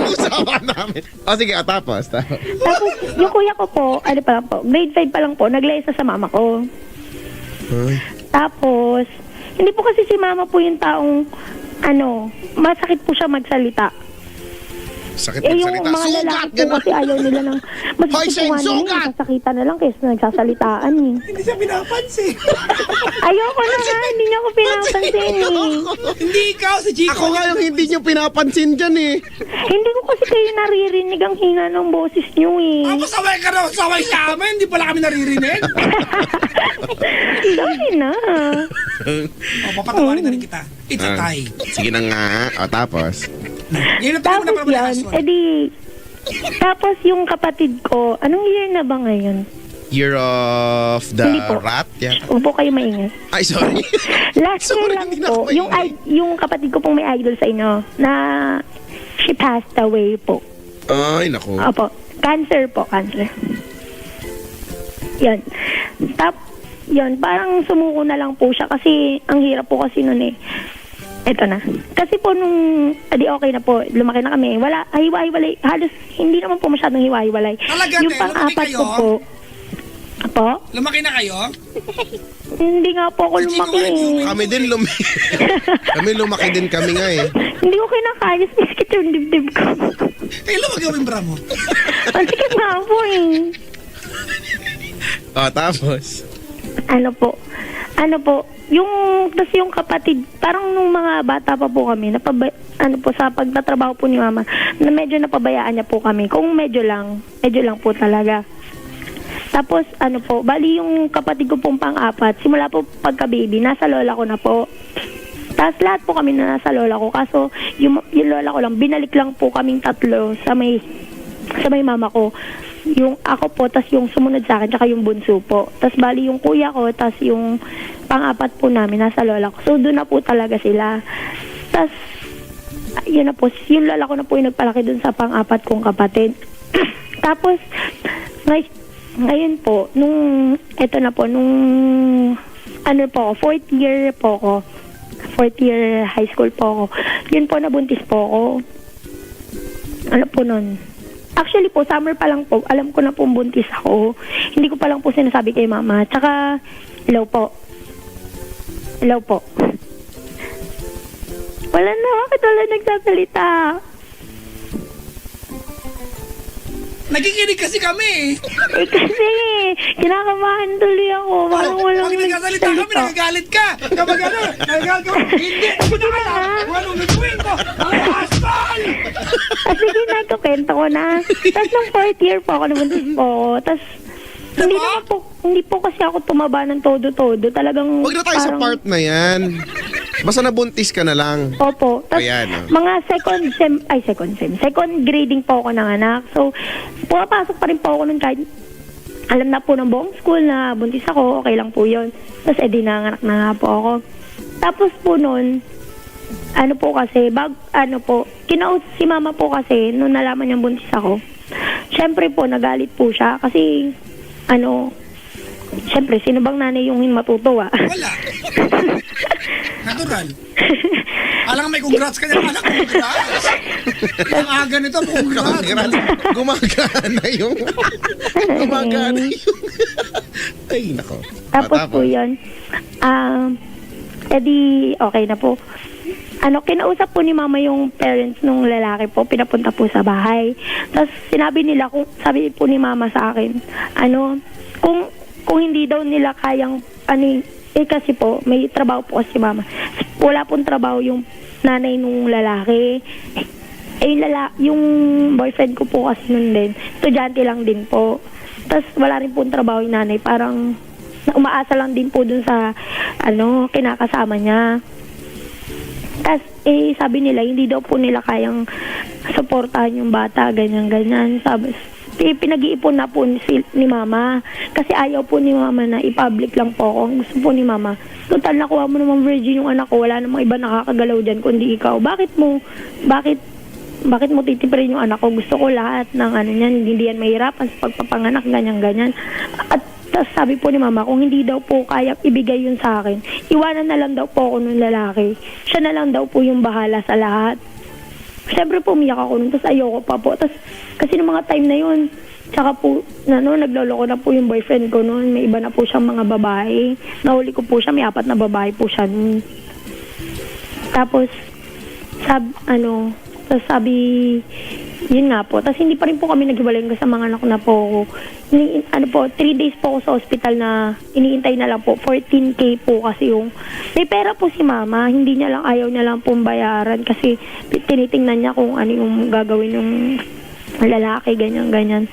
Usapan namin. Sige, tapos.
Tapos, yung kuya ko po, pa lang po, grade 5 pa lang po, naglaysa sa mama ko. Tapos, hindi po kasi si mama po yung taong, masakit po siya magsalita.
Sakit
Yung
magsalita.
mga
Sugat!
lalaki po
Ganun.
kasi ayaw nila ng
Hoy, Shane,
magsusukuan nila,
sugat!
nasasakitan na lang kaysa nagsasalitaan eh.
Hindi siya pinapansin.
Ayoko na nga, hindi niya ako pinapansin eh.
Hindi ikaw, si Chico.
Ako nga yung hindi niyo pinapansin dyan eh.
Hindi ko kasi kayo naririnig ang hina ng boses niyo eh.
Pasaway ka raw, saway sa amin. Hindi pala kami naririnig.
Sorry na.
Papatawarin na rin kita. It's a tie.
Sige na nga. Tapos?
Ngayon na tayo
Tapos
na pala
yan, tapos yung kapatid ko, anong year na ba ngayon?
Year of the
Hindi po.
rat? Yeah.
Huwag po kayo maingay.
Ay, sorry.
Last year
Sorry,
lang
hindi na
po,
ako
yung,
maingay.
yung kapatid ko pong may idol sa inyo, na she passed away po.
Ay, naku.
Opo, cancer po, cancer. Yan. Yun, parang sumuko na lang po siya kasi ang hirap po kasi nun eh. Eto na. Kasi po nung, okay na po, lumaki na kami. Wala, hiwa-hiwalay. Halos, hindi naman po masyadong hiwa-hiwalay.
Talaga,
Yung
te?
pang-apat
Lumaki
ko
kayo?
po. Po?
Lumaki na kayo?
Hindi nga po ako
Si Chico
lumaki.
nga,
Kami din kami lumaki din kami nga eh.
Hindi ko kinakayos. Miskit yung dibdib ko.
Eh, lumaki yung bra mo.
Ang sikit nga po eh.
Tapos
Ano po, tas yung kapatid, parang nung mga bata pa po kami, sa pagtatrabaho po ni mama, na medyo napabayaan niya po kami. Kung medyo lang po talaga. Tapos, bali yung kapatid ko pong pang-apat, simula po pagka-baby, nasa lola ko na po. Tapos lahat po kami na nasa lola ko, kaso yung lola ko lang, binalik lang po kaming tatlo sa may mama ko. Yung ako po, tas yung sumunod sa akin, tsaka yung bunso po. Tas bali yung kuya ko, tas yung pang-apat po namin, nasa lola ko. So, doon na po talaga sila. Tas, yun na po, yung lola ko na po yung nagpalaki doon sa pang-apat kong kapatid. Tapos, ngayon po, fourth year high school po ako. Yun po, nabuntis po ako. Ano po nun? Actually po, summer pa lang po, alam ko na po buntis ako. Hindi ko pa lang po sinasabi kay mama. Tsaka, hello po. Wala na, bakit wala nagsasalita?
Nakikinig kasi kami.
Eh kasi, kinakabahan tuloy ako. Parang walang
Pag nagsasalita kami, nagagalit ka. Kapag nagagalit ka. Hindi, ako na kaya. Anong gagawin ko? Ang asal!
Sige na, kwento ko na. Tapos nung fourth year po ako, nabuntis po. Tapos, hindi po kasi ako tumaba ng todo-todo. Talagang
wag na tayo sa part na yan. Basta nabuntis ka na lang.
Opo. Tapos,
Ayan,
mga second grading po ako ng anak. So, pumapasok pa rin po ako nun kahit alam na po ng buong school na buntis ako, okay lang po yun. Tapos, nanganak na nga po ako. Tapos po nun, si mama po kasi, nung nalaman niyang buntis ako, syempre po, nagalit po siya kasi, syempre, sino bang nanay yung matutuwa?
Wala. Natural. Alang may congrats ka niya. Alang congrats. Ang aga nito, congrats.
Gumagana yung ay nako.
Tapos po yun, okay na po. Kinausap po ni mama yung parents nung lalaki po, pinapunta po sa bahay. Tapos sabi po ni mama sa akin, kung hindi daw nila kayang, kasi po, may trabaho po kasi mama. Wala pong trabaho yung nanay nung lalaki. Yung boyfriend ko po kasi nun din, estudyante lang din po. Tapos wala rin pong trabaho yung nanay, parang umaasa lang din po dun sa, kinakasama niya. Tapos, sabi nila, hindi daw po nila kayang suportahan yung bata, ganyan-ganyan. Sabi, pinag-iipon na po ni mama. Kasi ayaw po ni mama na i-public lang po ako. Gusto po ni mama, total nakuha mo naman virgin yung anak ko, wala namang iba nakakagalaw dyan kundi ikaw. Bakit mo titipirin yung anak ko? Gusto ko lahat ng hindi yan mahirapan sa pagpapanganak, ganyan-ganyan. At tapos sabi po ni mama, kung hindi daw po kaya ibigay yun sa akin, iwanan na lang daw po ako ng lalaki. Siya na lang daw po yung bahala sa lahat. Siyempre po, umiyak ako nun, tapos ayoko pa po. Tapos, kasi ng mga time na yun, tsaka po, nagloloko na po yung boyfriend ko noon. May iba na po siyang mga babae. Nahuli ko po siya, may 4 na babae po siya noon. Tapos, sabi, yun nga po. Tapos, hindi pa rin po kami naghiwalay kasi mga anak na po. 3 days po ako sa hospital na iniintay na lang po. 14K po kasi yung, may pera po si mama. Ayaw niya lang pong bayaran kasi tinitingnan niya kung ano yung gagawin yung lalaki, ganyan-ganyan.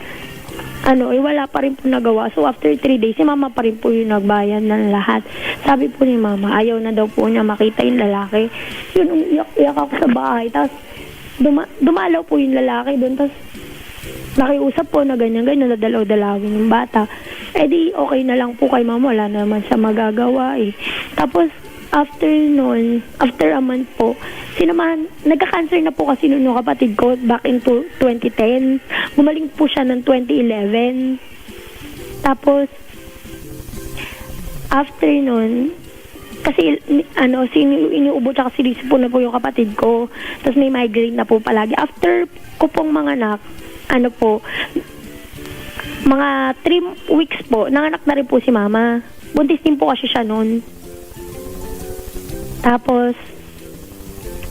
Wala pa rin po nagawa. So, after 3 days, si mama pa rin po yung nagbayan ng lahat. Sabi po ni mama, ayaw na daw po niya makita yung lalaki. Yun, iyak ako sa bahay. Tapos, dumalaw po yung lalaki doon. Tapos, nakiusap po na ganyan-ganyan, nadalaw-dalawin yung bata. Okay na lang po kay mama, wala naman siya magagawa eh. Tapos, after a month po, nagka-cancer na po kasi yung kapatid ko back in 2010. Gumaling po siya ng 2011. Tapos, after nun, kasi iniubo tsaka sinisip po na po yung kapatid ko. Tapos may migraine na po palagi. After ko pong manganak, mga 3 weeks po, nanganak na rin po si mama. Buntis din po kasi siya noon. Tapos,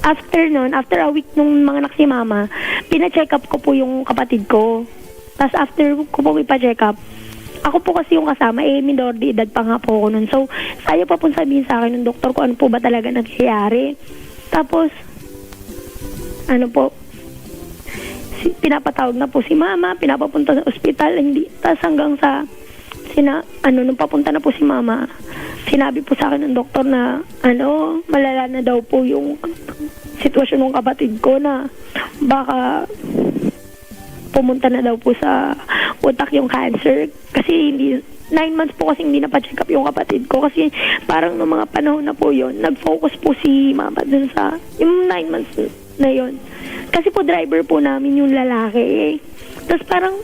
after a week nung manganak si mama, pina-check up ko po yung kapatid ko. Tapos after ko po ipa-check up, ako po kasi yung kasama, minor de edad pa nga po ako nun. So, ayaw pa pong sabihin sa akin ng doktor ko ano po ba talaga nangyayari. Tapos, pinapatawag na po si mama, pinapapunta sa ospital, hindi. Tapos hanggang sa, nung papunta na po si mama, sinabi po sa akin ng doktor na, malala na daw po yung sitwasyon ng kapatid ko na baka pumunta na daw po sa utak yung cancer. Kasi 9 months po kasi hindi na-check up yung kapatid ko. Kasi parang noong mga panahon na po yun, nag-focus po si mama dun sa, yung 9 months na yun. Kasi po driver po namin yung lalaki. Tapos parang,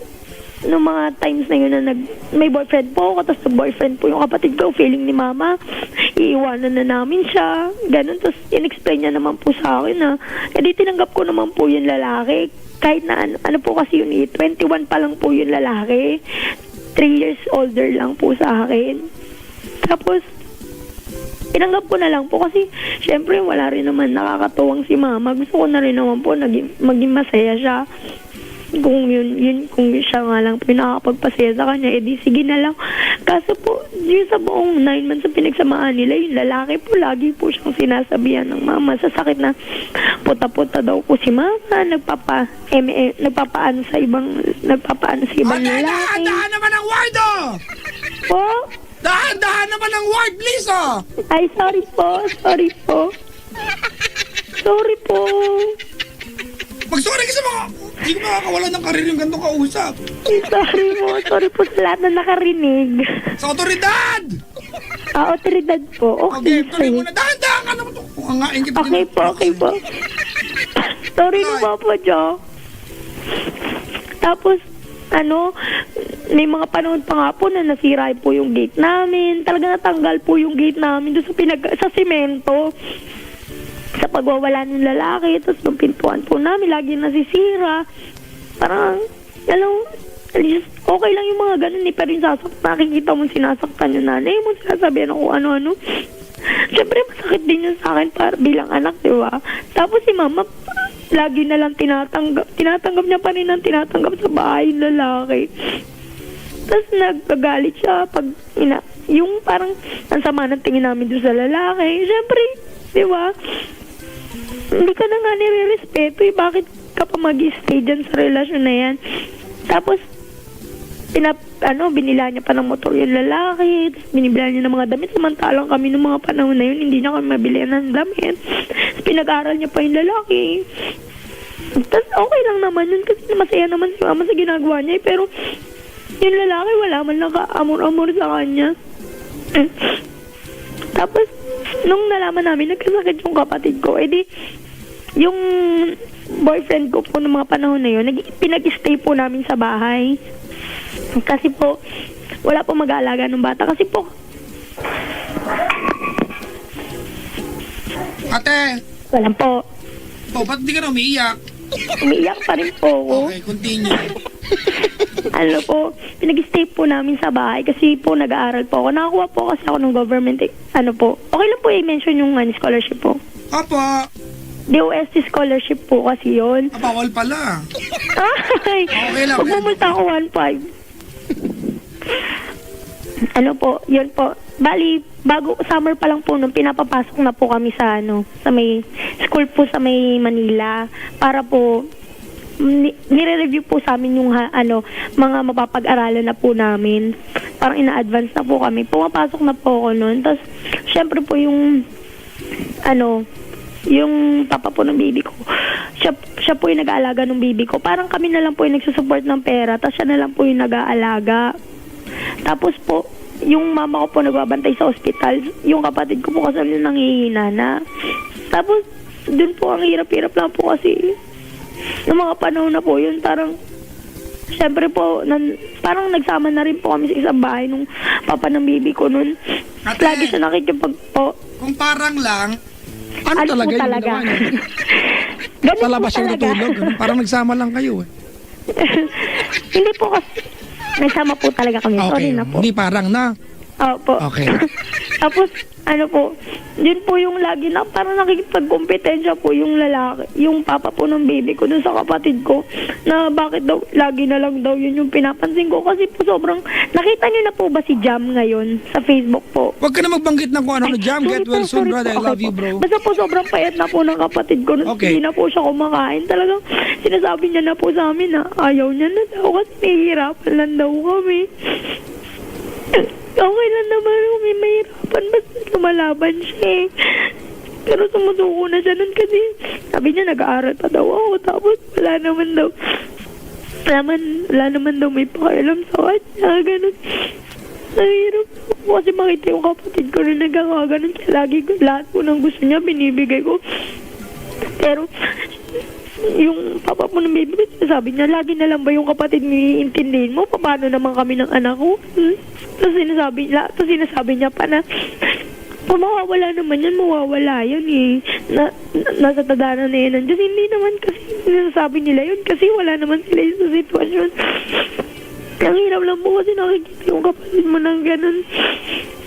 noong mga times na yun na may boyfriend po ako, tapos boyfriend po yung kapatid ko, feeling ni mama, iiwanan na namin siya, ganun. Tapos in-explain niya naman po sa akin na, edi tinanggap ko naman po yung lalaki. Kahit na ano po kasi yun 21 pa lang po yung lalaki. 3 years older lang po sa akin. Tapos, tinanggap ko na lang po kasi syempre wala rin naman nakakatuwang si mama. Gusto ko na rin naman po maging masaya siya. Kung kung siya nga lang po nakakapagpasaya sa kanya, edi sige na lang. Kaso po, yung sa buong 9 months na pinagsamaan nila, yung lalaki po, lagi po siyang sinasabihan ng mama sa sakit na puta-puta daw po si mama, nagpapaano sa ibang lalaki.
Dahan naman ang word, oh!
Po?
Dahan naman ang word, please, oh!
Ay, sorry po. Sorry po.
Mag-sorry ka sa mga... Hindi ko makakawala ng karir yung gantong kausap.
Ay, sorry po sa lahat na nakarinig.
Sa otoridad!
Otoridad po.
Okay,
Okay,
tuloy muna. Dahan ka naman to. Kung hangain kita.
Okay po. Sorry na po, Jo. Tapos, may mga panahon pa nga po na nasira po yung gate namin. Talaga natanggal po yung gate namin doon sa simento. Sa pagwawala ng lalaki, tapos yung pintuan po namin, lagi nasisira. Parang, okay lang yung mga ganun pero yung nakikita mo sinasaktan yung nanay mo, sinasabihan ako ano-ano. Siyempre, masakit din yun sa akin para bilang anak, di ba? Tapos si mama, lagi na lang tinatanggap niya pa rin ang tinatanggap sa bahay ng lalaki. Tapos nagagalit siya pag, yung parang, ang sama ng tingin namin doon sa lalaki. Siyempre, di ba? Hindi ka na nga nire-respeto bakit ka pa mag-stay dyan sa relasyon na yan. Tapos binila niya pa ng motor yung lalaki, tapos binibila niya ng mga damit, samantalang kami ng mga panahon na yun hindi na kami mabili ng damit. Tapos pinag-aral niya pa yung lalaki. Tapos okay lang naman yun kasi masaya naman si mama sa ginagawa niya pero yung lalaki wala man lang ka-amor-amor sa kanya. Tapos nung nalaman namin nagkasakit yung kapatid ko, edi yung boyfriend ko po ng mga panahon na yun, pinag-stay po namin sa bahay. Kasi po, wala po mag-aalaga ng bata. Kasi po,
Ate!
walang po.
Oh, ba't di ka na umiiyak?
Umiiyak pa rin po ako.
Okay, continue.
Pinag-stay po namin sa bahay kasi po nag-aaral po ako. Nakakuha po kasi ako ng government, okay lang po i-mention yung scholarship po.
Opo.
DOST scholarship po kasi yun.
Bawal pala.
Ay,
Okay lang.
pagmumulta ako 1.5. Yun po. Bali, bago summer pa lang po nung pinapapasok na po kami sa sa may school po sa may Manila para po nire-review po sa amin yung mga mapapag-aralan na po namin. Parang ina-advance na po kami. Pumapasok na po ako noon. Tapos, syempre po yung yung papa po ng baby ko. Siya po yung nag-aalaga ng baby ko. Parang kami na lang po yung nagsusupport ng pera. Tapos siya na lang po yung nag-aalaga. Tapos po, yung mama ko po nagbabantay sa ospital. Yung kapatid ko po kasi yung nanghihina na. Tapos, dun po ang hirap-hirap lang po kasi noong mga panahon na po yun, parang syempre po, parang nagsama na rin po kami sa isang bahay nung papa ng baby ko nun.
Ate.
Lagi siya nakikipag po.
Kung parang lang, ano
Ano
talaga
po
yung
talaga?
ginawa niya?
Ganun
Sa labas
po
siya
talaga.
natutulog. Ganun. Parang nagsama lang kayo eh.
Hindi po kasi, nagsama po talaga kami. Sorry
Okay,
na po.
hindi parang na.
Opo.
Okay.
Tapos, ano po, yun po yung lagi na parang nakikipagkompetensya po yung lalaki, yung papa po ng baby ko dun sa kapatid ko, na bakit daw, lagi na lang daw yun yung pinapansin ko. Kasi po sobrang, nakita niyo na po ba si Jam ngayon sa Facebook po?
Huwag ka na magbanggit ng kung ano na Jam.
Sorry
Get well
po,
soon,
sorry
brother. I
po.
love
Okay
you,
po.
bro.
Basta po sobrang payat na po ng kapatid ko.
Okay.
Hindi na po siya kumakain. Talagang sinasabi niya na po sa amin na ayaw niya na daw kasi nahihirapan lang daw kami. Okay lang naman kami mahirapan. Basta lumalaban siya eh. Pero sumusuko na siya nun kasi sabi niya nag-aaral pa daw ako. Tapos wala naman daw may pakialam sa kanya. Ganun. Nahirap po kasi makita yung kapatid ko na nagkakaganon. Kaya lagi ko, lahat po ng gusto niya, binibigay ko. Pero, yung papa po ng baby ko, sabi niya, lagi na lang ba yung kapatid mo iintindihin mo? Paano naman kami ng anak ko? Tapos sinasabi niya pa na, kung mawawala naman yan, mawawala yan eh. Nasa tadaanan na yan. Nandiyan, hindi naman kasi sinasabi nila yun kasi wala naman sila sa sitwasyon. Ang hirap lang po kasi nakikita yung kapatid mo ng ganun.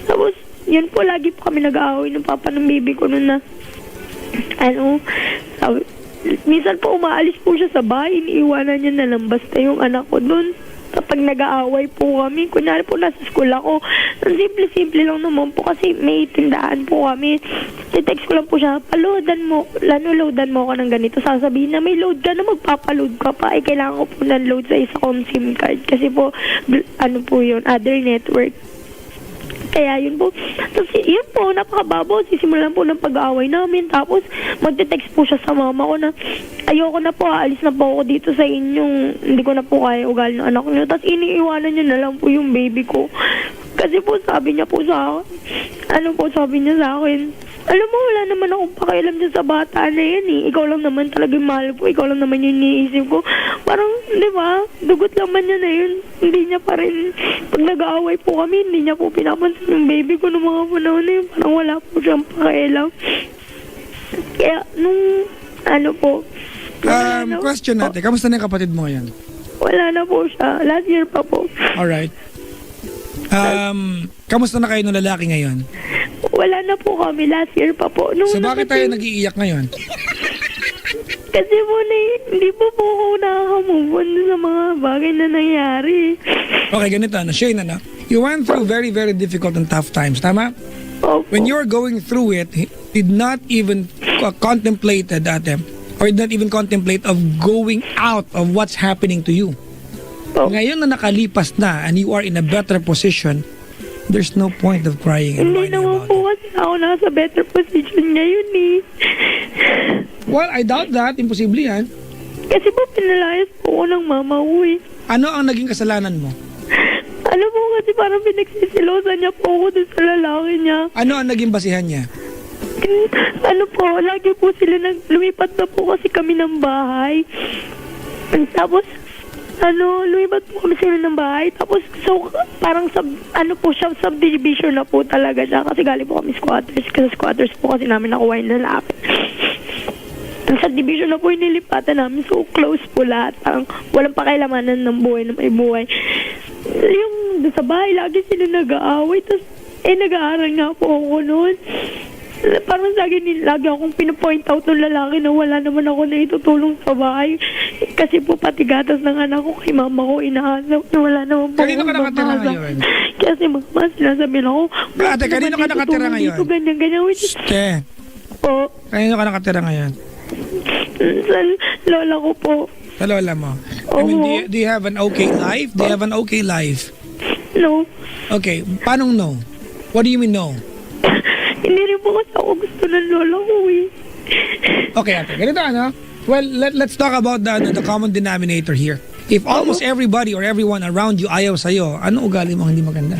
Tapos, yan po, lagi po kami nag-aaway ng papa ng baby ko noon na, sabi, minsan po umaalis po siya sa bahay, iniiwanan niya na lang basta yung anak ko doon. Kapag nag-aaway po kami, kunyari po nasa school ako, ang simple-simple lang naman po kasi may tindahan po kami. I-text ko lang po siya, loadan mo ako ng ganito. Sasabihin na may load ka na, magpapaload ka pa. Ay, kailangan ko po ng load sa isa kong SIM card. Kasi po, ano po yun, other network. Kaya yun po. Tapos yun po, napakababaw. Sisimulan po ng pag-aaway namin. Tapos magte-text po siya sa mama ko na ayoko na po, aalis na po ako dito sa inyong, hindi ko na po kaya ugali ng anak niyo. Tapos iniiwanan niya na lang po yung baby ko. Kasi po sabi niya po sa akin, sabi niya sa akin, alam mo, wala naman akong pakialam dyan sa bata na yan eh. Ikaw lang naman talagang mahal ko. Ikaw lang naman yung iniisip ko. Parang, di ba, dugot naman niya na yun. Hindi niya pa rin, pag nag-aaway po kami, hindi niya po pinapansin yung baby ko ng mga panahon na yun. Parang wala po siyang pakialam. Kaya,
Question natin. Kamusta na yung kapatid mo ngayon?
wala na po siya. Last year pa po.
Alright. Kamusta na kayo ng lalaki ngayon?
Wala na po kami. Last year pa po.
So bakit tayo nag-iiyak ngayon?
Kasi po hindi po ako nakaka-move on sa mga bagay na nangyari.
Okay, ganito. Shane, you went through very, very difficult and tough times. Tama?
Opo.
When you were going through it, did not even contemplate or did not even contemplate of going out of what's happening to you.
Opo.
Ngayon na nakalipas na and you are in a better position, there's no point of crying and
Hindi
whining
naman
about
po
it.
kasi ako nasa better position ngayon eh.
Well, I doubt that. Imposible yan.
Kasi po pinalayas po ako ng mama ko eh.
Ano ang naging kasalanan mo?
Alam mo kasi parang pinagsisilosan niya po ako dun sa lalaki niya.
Ano ang naging basihan niya?
Lagi po sila lumipat na po kasi kami ng bahay. Tapos, lumipat po kami sila ng bahay. Tapos, so, parang subdivision na po talaga siya. Kasi galing po kami squatters. Kasi squatters po kasi namin nakuha yung lalaki. Ang subdivision na po yung nilipatan namin. So, close po lahat. Parang walang pakilamanan ng buhay na may buhay. Yung sa bahay, lagi sila nag-aaway. Tapos, nag-aaral nga po ako noon. Parang lagi akong pinapoint out ng lalaki na wala naman ako na itutulong sa bahay. Kasi po pati gatas ng anak ko kay mama ko inaasap na wala naman po.
Kanino ka nakatira ngayon?
Kasi mama, sinasabi na ako.
Ate, kanino ka nakatira ngayon?
Dito, ganyan.
Te,
Po,
kanino ka nakatira ngayon?
sa lola ko po.
Sa lola mo? I mean, do you have an okay life? Do you have an okay life?
No.
Okay, paano no? What do you mean no?
Hindi rin po kasi ako gusto ng lola ko eh.
Okay, ate, ganito Well, let's talk about the common denominator here. If almost everybody or everyone around you ayaw sa'yo, ano ugali mo hindi maganda?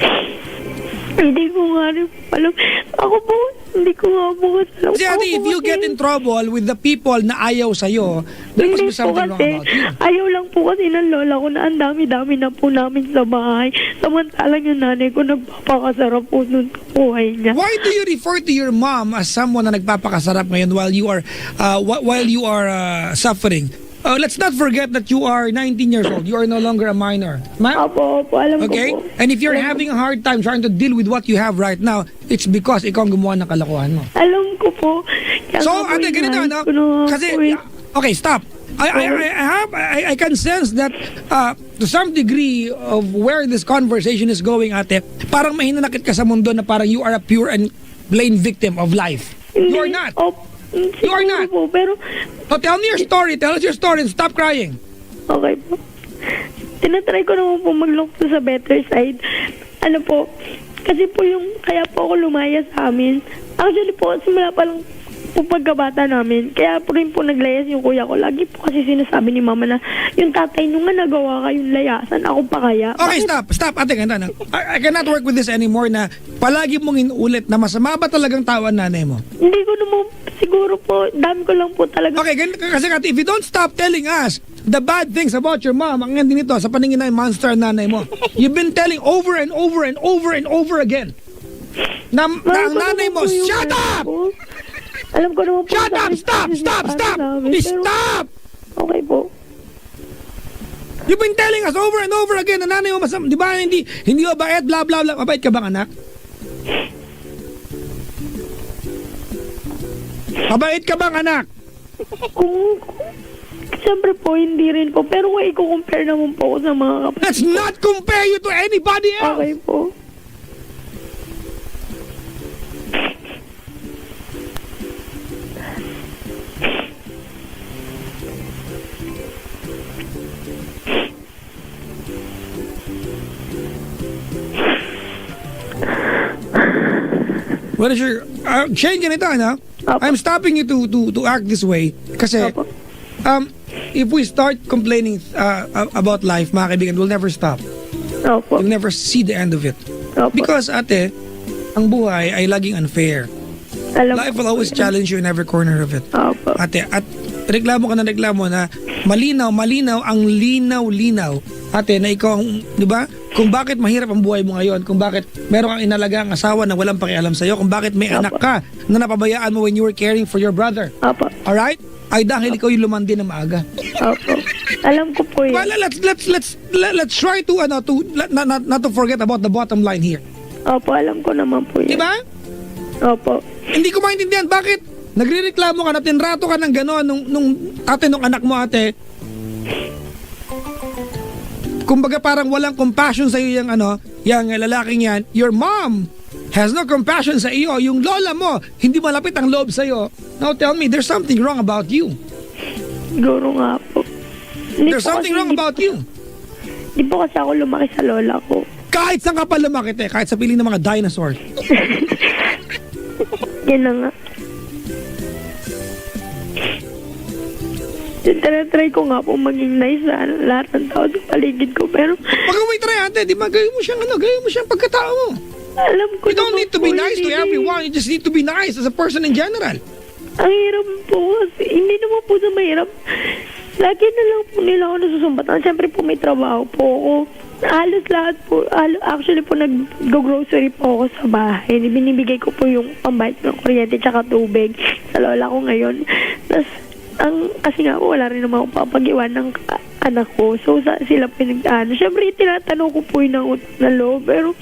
Hindi ko nga rin alam. Ako po, Hindi ko nga po kasi alam.
Kasi ate, if you get in trouble with the people na ayaw sa'yo, there must be
Hindi po
something wrong
kasi,
about you.
ayaw lang po kasi ng lola ko na ang dami-dami na po namin sa bahay. Samantalang yung nanay ko nagpapakasarap po nun sa buhay niya.
Why do you refer to your mom as someone na nagpapakasarap ngayon while you are suffering? Let's not forget that you are 19 years old. You are no longer a minor. Ma'am?
Opo, alam
Okay?
ko po.
And if you're having a hard time trying to deal with what you have right now, it's because ikaw ang gumawa ng kalokohan mo.
Alam ko po. Kaya
So,
nga po,
ate, ganito,
inaayos
no?
ko na nga
Kasi,
po eh.
okay, stop. I can sense that to some degree of where this conversation is going, ate, parang mahinanakit ka sa mundo na parang you are a pure and plain victim of life. You are not. You are not.
Po, pero,
So tell me your story. Tell us your story and stop crying.
okay po. Tinatry ko naman po mag-look po sa better side. Ano po, kasi po yung, kaya po ako lumaya sa amin. Actually po, simula pa lang po pagkabata namin. Kaya po rin po naglayas yung kuya ko. Lagi po kasi sinasabi ni mama na yung tatay nung nga nagawa kayong layasan, ako pa kaya.
Okay,
Bakit?
stop. Ate, ganda na. I cannot work with this anymore na palagi mong inuulit na masama ba talagang tawa ang nanay mo?
Hindi ko naman, siguro po, dami ko lang po talaga.
Okay, kasi ate, if you don't stop telling us the bad things about your mom, ang hindi nito, sa paningin na yung monster ang nanay mo. You've been telling over and over and over and over again na ang nanay mo, shut up!
Alam ko naman po.
Shut up! Stop! Please stop!
Okay po.
You've been telling us over and over again na nanay mo masama, di ba, hindi mabait, blah blah blah. Mabait ka bang anak? Mabait ka bang anak?
Kung siyempre po, hindi rin po. Pero kung i-compare naman po ako sa mga kapatid.
Let's not compare you to anybody else!
Okay po.
What is your Shane, ganito, ano?
Opo.
I'm stopping you to act this way kasi
Opo.
if we start complaining about life, mga kaibigan, we'll never stop.
Opo.
We'll never see the end of it.
Opo.
Because, ate, ang buhay ay laging unfair.
Alam
Life
ko
will
po
always
yun.
challenge you in every corner of it.
Opo.
Ate, at reklamo ka na malinaw ang linaw. Ate, na ikaw, di ba? Kung bakit mahirap ang buhay mo ngayon, kung bakit meron kang inalagang asawa na walang pakialam sa'yo, kung bakit may anak ka na napabayaan mo when you were caring for your brother.
Opo.
Alright? Ay dahil ikaw yung lumandi na maaga.
Opo. Alam ko po yun.
Well, let's try to not to forget about the bottom line here.
Opo, alam ko naman po
Di
yun.
ba?
Opo.
Hindi ko maintindihan bakit nagrereklamo ka na tinrato ka ng gano'n nung anak mo, ate. Kumbaga parang walang compassion sa iyo yung lalaking yan. Your mom has no compassion sa iyo. Yung lola mo, hindi malapit ang loob sa iyo. Now tell me, there's something wrong about you.
Siguro nga po. Hindi
There's
po
something
kasi-
wrong about you.
Hindi po kasi ako lumaki sa lola ko.
Kahit saan ka pa lumaki, kahit sa piling ng mga dinosaurs.
Yan na nga. Tinatry ko nga po maging nice sa lahat ng tao sa paligid ko. Pero
Pag may try, ate, di ba, gawin mo siyang pagkatao mo.
alam ko
You don't
naman
need to
po,
be nice to
hindi-
everyone. You just need to be nice as a person in general.
Ang hirap po kasi. Hindi naman po sa mahirap. Lagi na lang po nila ako nasusumbatan. Siyempre po may trabaho po ako. Halos lahat po. Actually po nag-grocery po ako sa bahay. Binibigay ko po yung pambayad ng kuryente tsaka tubig sa lola ko ngayon. Tapos kasi nga po wala rin naman akong papag-iwan ng anak ko. So sila po yung nag-ano. Siyempre tinatanong ko po yung utang na loob. Pero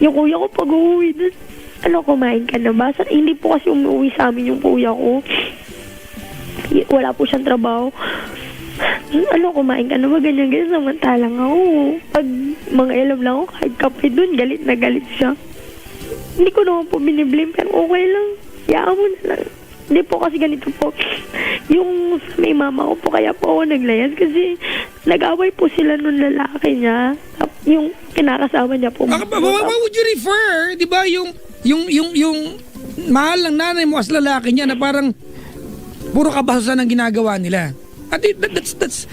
yung kuya ko pag uuwi na, kumain ka na ba? Hindi po kasi umuwi sa amin yung kuya ko. Wala po siyang trabaho. Kumain ka na ba? Ganyan. Samantalang ako, pag mga ilam lang ako, kahit kape dun, galit na galit siya. Hindi ko naman po biniblame, pero okay lang. Yaan mo na lang. Hindi po kasi ganito po. Yung sa may mama ko po, kaya po ako naglayas kasi nag-away po sila nung lalaki niya. Yung kinakasama niya po.
Why would you refer, di ba, yung mahal ng nanay mo as lalaki niya na parang puro kabastusan ang ginagawa nila. At that's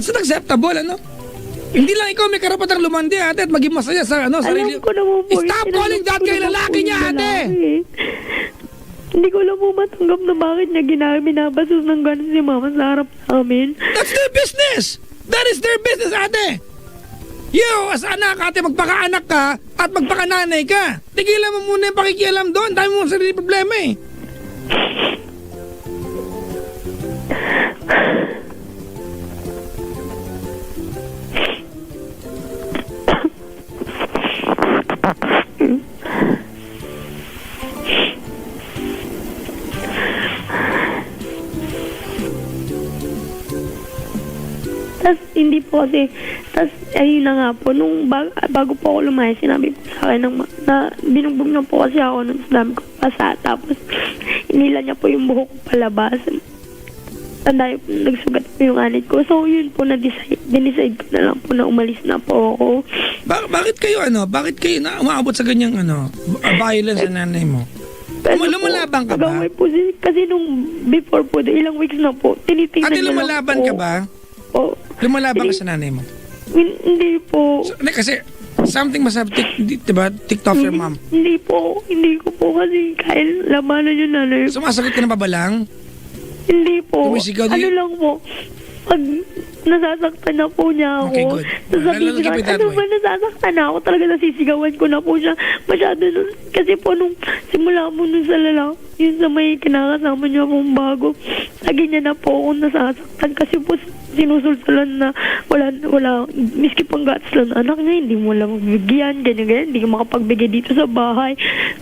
not acceptable, ano? Hindi lang ikaw may karapatang lumandi, ate, at maging masaya sa sarili.
Alam ko naman po.
Stop calling that kay lalaki niya, ate!
Hindi ko lang po matanggap na bakit niya binabasos ng gano'n si mama sa harap namin.
That's their business! That is their business, ate! You, as anak, ate, magpaka-anak ka at magpaka-nanay ka. Tigilan mo muna yung pakikialam doon. Dami mo sarili problema eh.
Tas hindi po kasi, tas ayun na nga po, nung bago po ako lumayas, sinabi po sa akin na binugbog na po kasi ako nung sinabi ko pasa, tapos inila niya po yung buhok ko palabas. Tanda po, nagsugat po yung anit ko. So yun po, dinicide ko na lang po na umalis na po ako.
Bakit kayo na umaabot sa ganyang violence sa nanay mo? Lumalaban ka ba?
Nagaway po, kasi nung before po, ilang weeks na po, tinitingnan
Ate,
niya lang
lumalaban
po.
ka ba?
Po.
Lumalaban ka sa nanay mo?
Hindi po.
Kasi something must have ticked off your mom.
Hindi ko po kasi kaya labanan yung nanay.
Sumasagot ka na ba balang?
Hindi po.
Tumisigaw
Ano
din?
lang po, pag nasasaktan na po niya ako,
Okay, good.
sasabihin
Let's keep it
niya,
that
ano
way.
ba nasasaktan na ako, talaga nasisigawan ko na po siya. Masyado nun, kasi po nung simula mo nun sa lalaki, yun sa may kinakasama niya pong bago, lagi niya na po akong nasasaktan kasi po sinusulsulan na wala, miski pang gatas lang na anak niya, hindi mo lang magbigyan, ganyan, hindi ka makapagbigay dito sa bahay.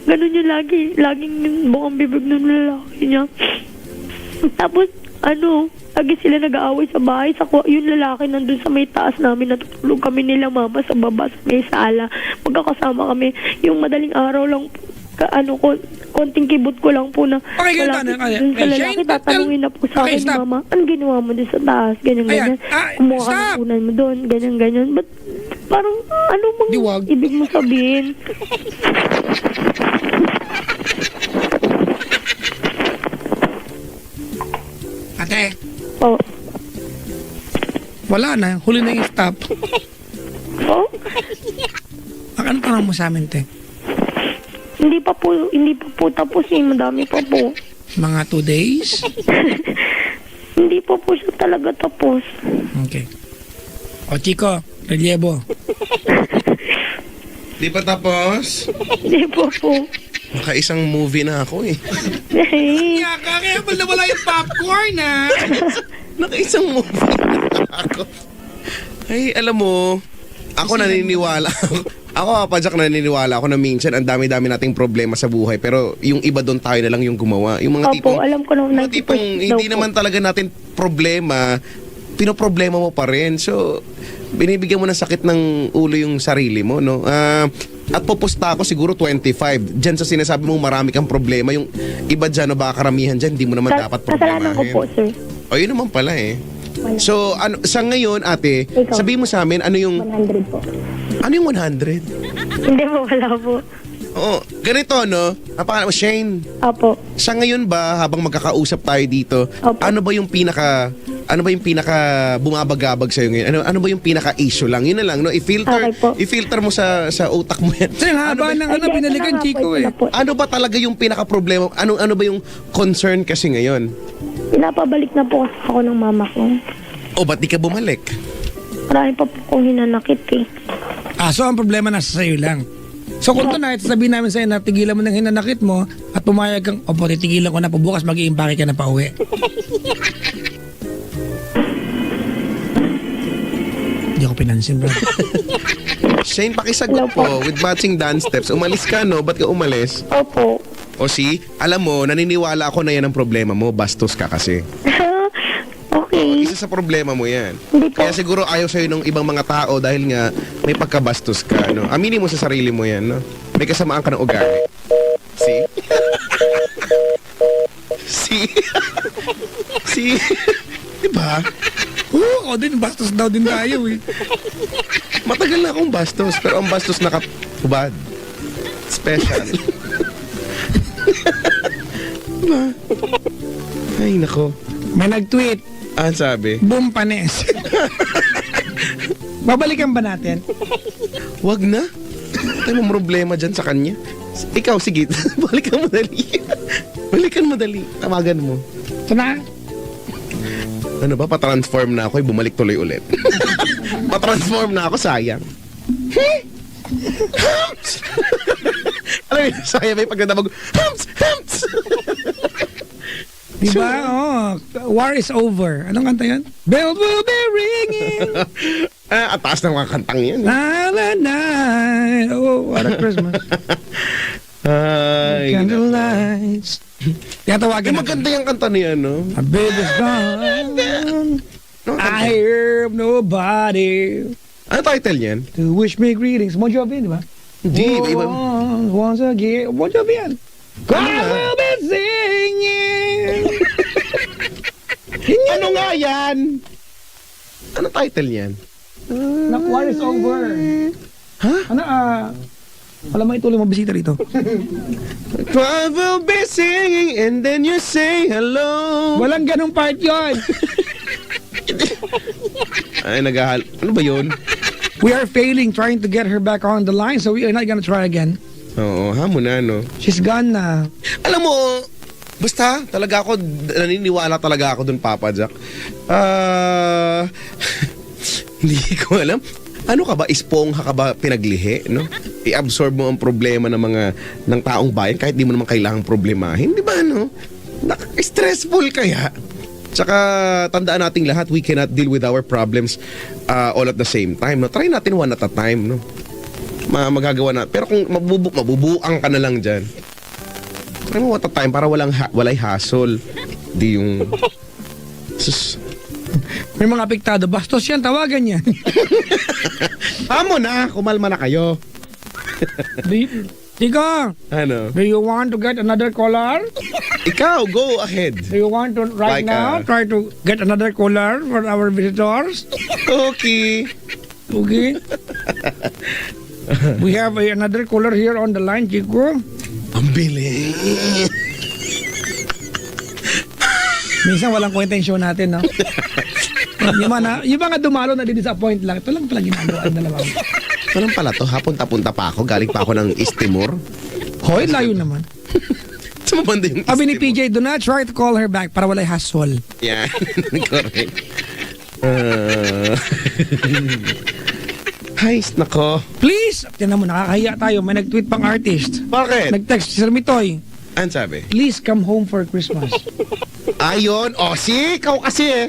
Ganun yung laging bukang bibig ng lalaki niya. Tapos, lagi sila nag-aaway sa bahay. Yung lalaki nandun sa may taas namin, natutulog kami nila mama sa baba, sa may sala. Magkakasama kami. Yung madaling araw lang, konting kibot ko lang po na
Okay, ganun,
dun sa lalaki,
Shane,
tatanungin na po sa
okay,
akin,
stop.
mama, anong ginawa mo dun sa taas? Ganyan. Kumuha ka ng
stop.
unan mo doon, ganyan. But, parang, ano bang
Diwag.
ibig mo sabihin?
Ate,
Oh.
wala na. Huli na yung stop.
Oh?
Ano tanong mo sa amin, te?
Hindi pa po tapos eh. Madami pa po.
Mga 2 days?
Hindi pa po siya talaga tapos.
Okay. O, Chico, Reliebo.
Di pa tapos?
Hindi pa po.
Makaisang movie na ako eh.
Kaya pala wala yung popcorn, ha?
Nakaisang movie na ako. Ay, alam mo, ako naniniwala. Ako, Pajak, naniniwala ako na minsan ang dami-dami nating problema sa buhay. Pero yung iba doon tayo na lang yung gumawa. Yung mga
Opo,
tipong,
alam ko na
mga tipong hindi naman talaga natin problema, pinoproblema mo pa rin. So, binibigyan mo ng sakit ng ulo yung sarili mo, no? At pupusta ako siguro 25. Diyan sa sinasabi mong marami kang problema. Yung iba dyan, o baka karamihan dyan, hindi mo naman dapat problemahin.
Kasalanan ko po, sir.
O, yun naman pala eh.
Wala.
So, sa ngayon, ate,
Ikaw.
sabihin mo sa amin, ano yung
100 po.
100?
Hindi po, wala po.
Oo, ganito, no? Napakala mo, Shane,
Opo.
sa ngayon ba, habang magkakausap tayo dito,
Opo.
ano ba yung pinaka bumabagabag sa'yo ngayon? Ano ba yung pinaka-issue lang? Yun na lang, no?
Okay po.
I-filter mo sa utak mo yan.
Sir, haba ng
Ay,
binalikan,
ito na nga
Chico,
po,
eh.
ito na po.
Ano ba talaga yung pinaka-problema? Ano ba yung concern kasi ngayon?
Pinapabalik na po kasi ako ng mama ko.
O, ba't di ka bumalik?
Marami pa po kong hinanakit eh.
So ang problema nasa sa'yo lang. So kung tonight, sabihin namin sa'yo na tigilan mo ng hinanakit mo at pumayag kang, opo, titigilan ko na po bukas, mag-iimpake ka na pa uwi. Hindi ako pinansin, bro.
Shane, pakisagot
Hello po.
po with matching dance steps. Umalis ka, no? Ba't ka umalis?
Opo.
O alam mo, naniniwala ako na yan ang problema mo. Bastos ka kasi.
Okay.
Isa sa problema mo yan.
Hindi po.
Kaya siguro ayaw sa'yo ng ibang mga tao dahil nga may pagkabastos ka, no? Aminin mo sa sarili mo yan, no? May kasamaan ka ng ugali. See? See? See? Diba?
Oo, din, bastos daw din tayo, eh.
Matagal na akong bastos, pero ang bastos nakapubad. Special. Diba? Ay, nako.
May nag-tweet,
Ah, sabi?
boom panes. Babalikan ba natin?
Wag na. Tayo mong problema dyan sa kanya. Ikaw, sige. Balikan mo dali. Balikan mo dali. Tawagan mo.
Ito na.
Ano ba? Pa-transform na ako. Bumalik tuloy ulit. Pa-transform na ako. Sayang. Alam mo, sayang may pagkatapag. Hams! Hams!
Diba? Oh, war is over. Anong kanta yan? Bell will be ringing.
At taas ng mga kantang yan.
Na na night. Oh, what a Christmas.
Ay.
Candlelights. Tinatawagan natin.
Maganda yung kanta niya, no?
A baby's gone. I hear nobody
Ano title niyan?
to wish me greetings. Bon Jovi, di ba?
Hindi, iba.
Once again. Bon Jovi yan. I will be singing.
Ano nga yan? Ano title niyan?
Na war is over.
Ha?
Ano wala mo ituloy mo bisita rito.
I will be singing and then you say hello.
Walang ganong part yon.
Ay, naghahal. Ano ba yun?
We are failing trying to get her back on the line, so we are not gonna try again.
Oo, hamon na, no?
She's gone na.
Alam mo, basta, talaga ako, naniniwala talaga ako dun, Papa Jack. Hindi ko alam. Ano ka ba? Ispongha ka ba pinaglihi, no? I-absorb mo ang problema ng taong bayan kahit di mo naman kailangang problemahin, di ba, no? Stressful kaya. Tsaka, tandaan nating lahat, we cannot deal with our problems all at the same time, no? Try natin one at a time, no? Magagawa na. Pero kung mabubuang ka na lang dyan, try mo one at a time para walay hassle. Di yung... Sus.
May mga apektado. Bastos yan, tawagan yan.
Amo na, kumalma na kayo.
Tico,
Ano?
do you want to get another caller?
Ikaw, go ahead.
Do you want to right
Like,
now try to get another caller for our visitors?
Okay.
Okay. We have another caller here on the line, Chico.
Ang bilis.
Minsan walang kwenta yung show natin, no? yung mga dumalo na di-disappoint lang. Ito lang pala ginagawa ang dalawa.
Walang pala to, punta pa ako. Galing pa ako ng East Timor.
Hoy, layo naman.
Sumabanda yung East
Sabi ni
Timor.
PJ, do not try to call her back para walay hassle.
Yan. Correct. Hay, nako.
Please! Tinan mo, nakakahiya tayo. May nag-tweet pang artist.
Bakit?
Nag-text si Sir Mitoy,
Ano sabi?
please come home for Christmas.
Ayon. O, si, ikaw kasi eh.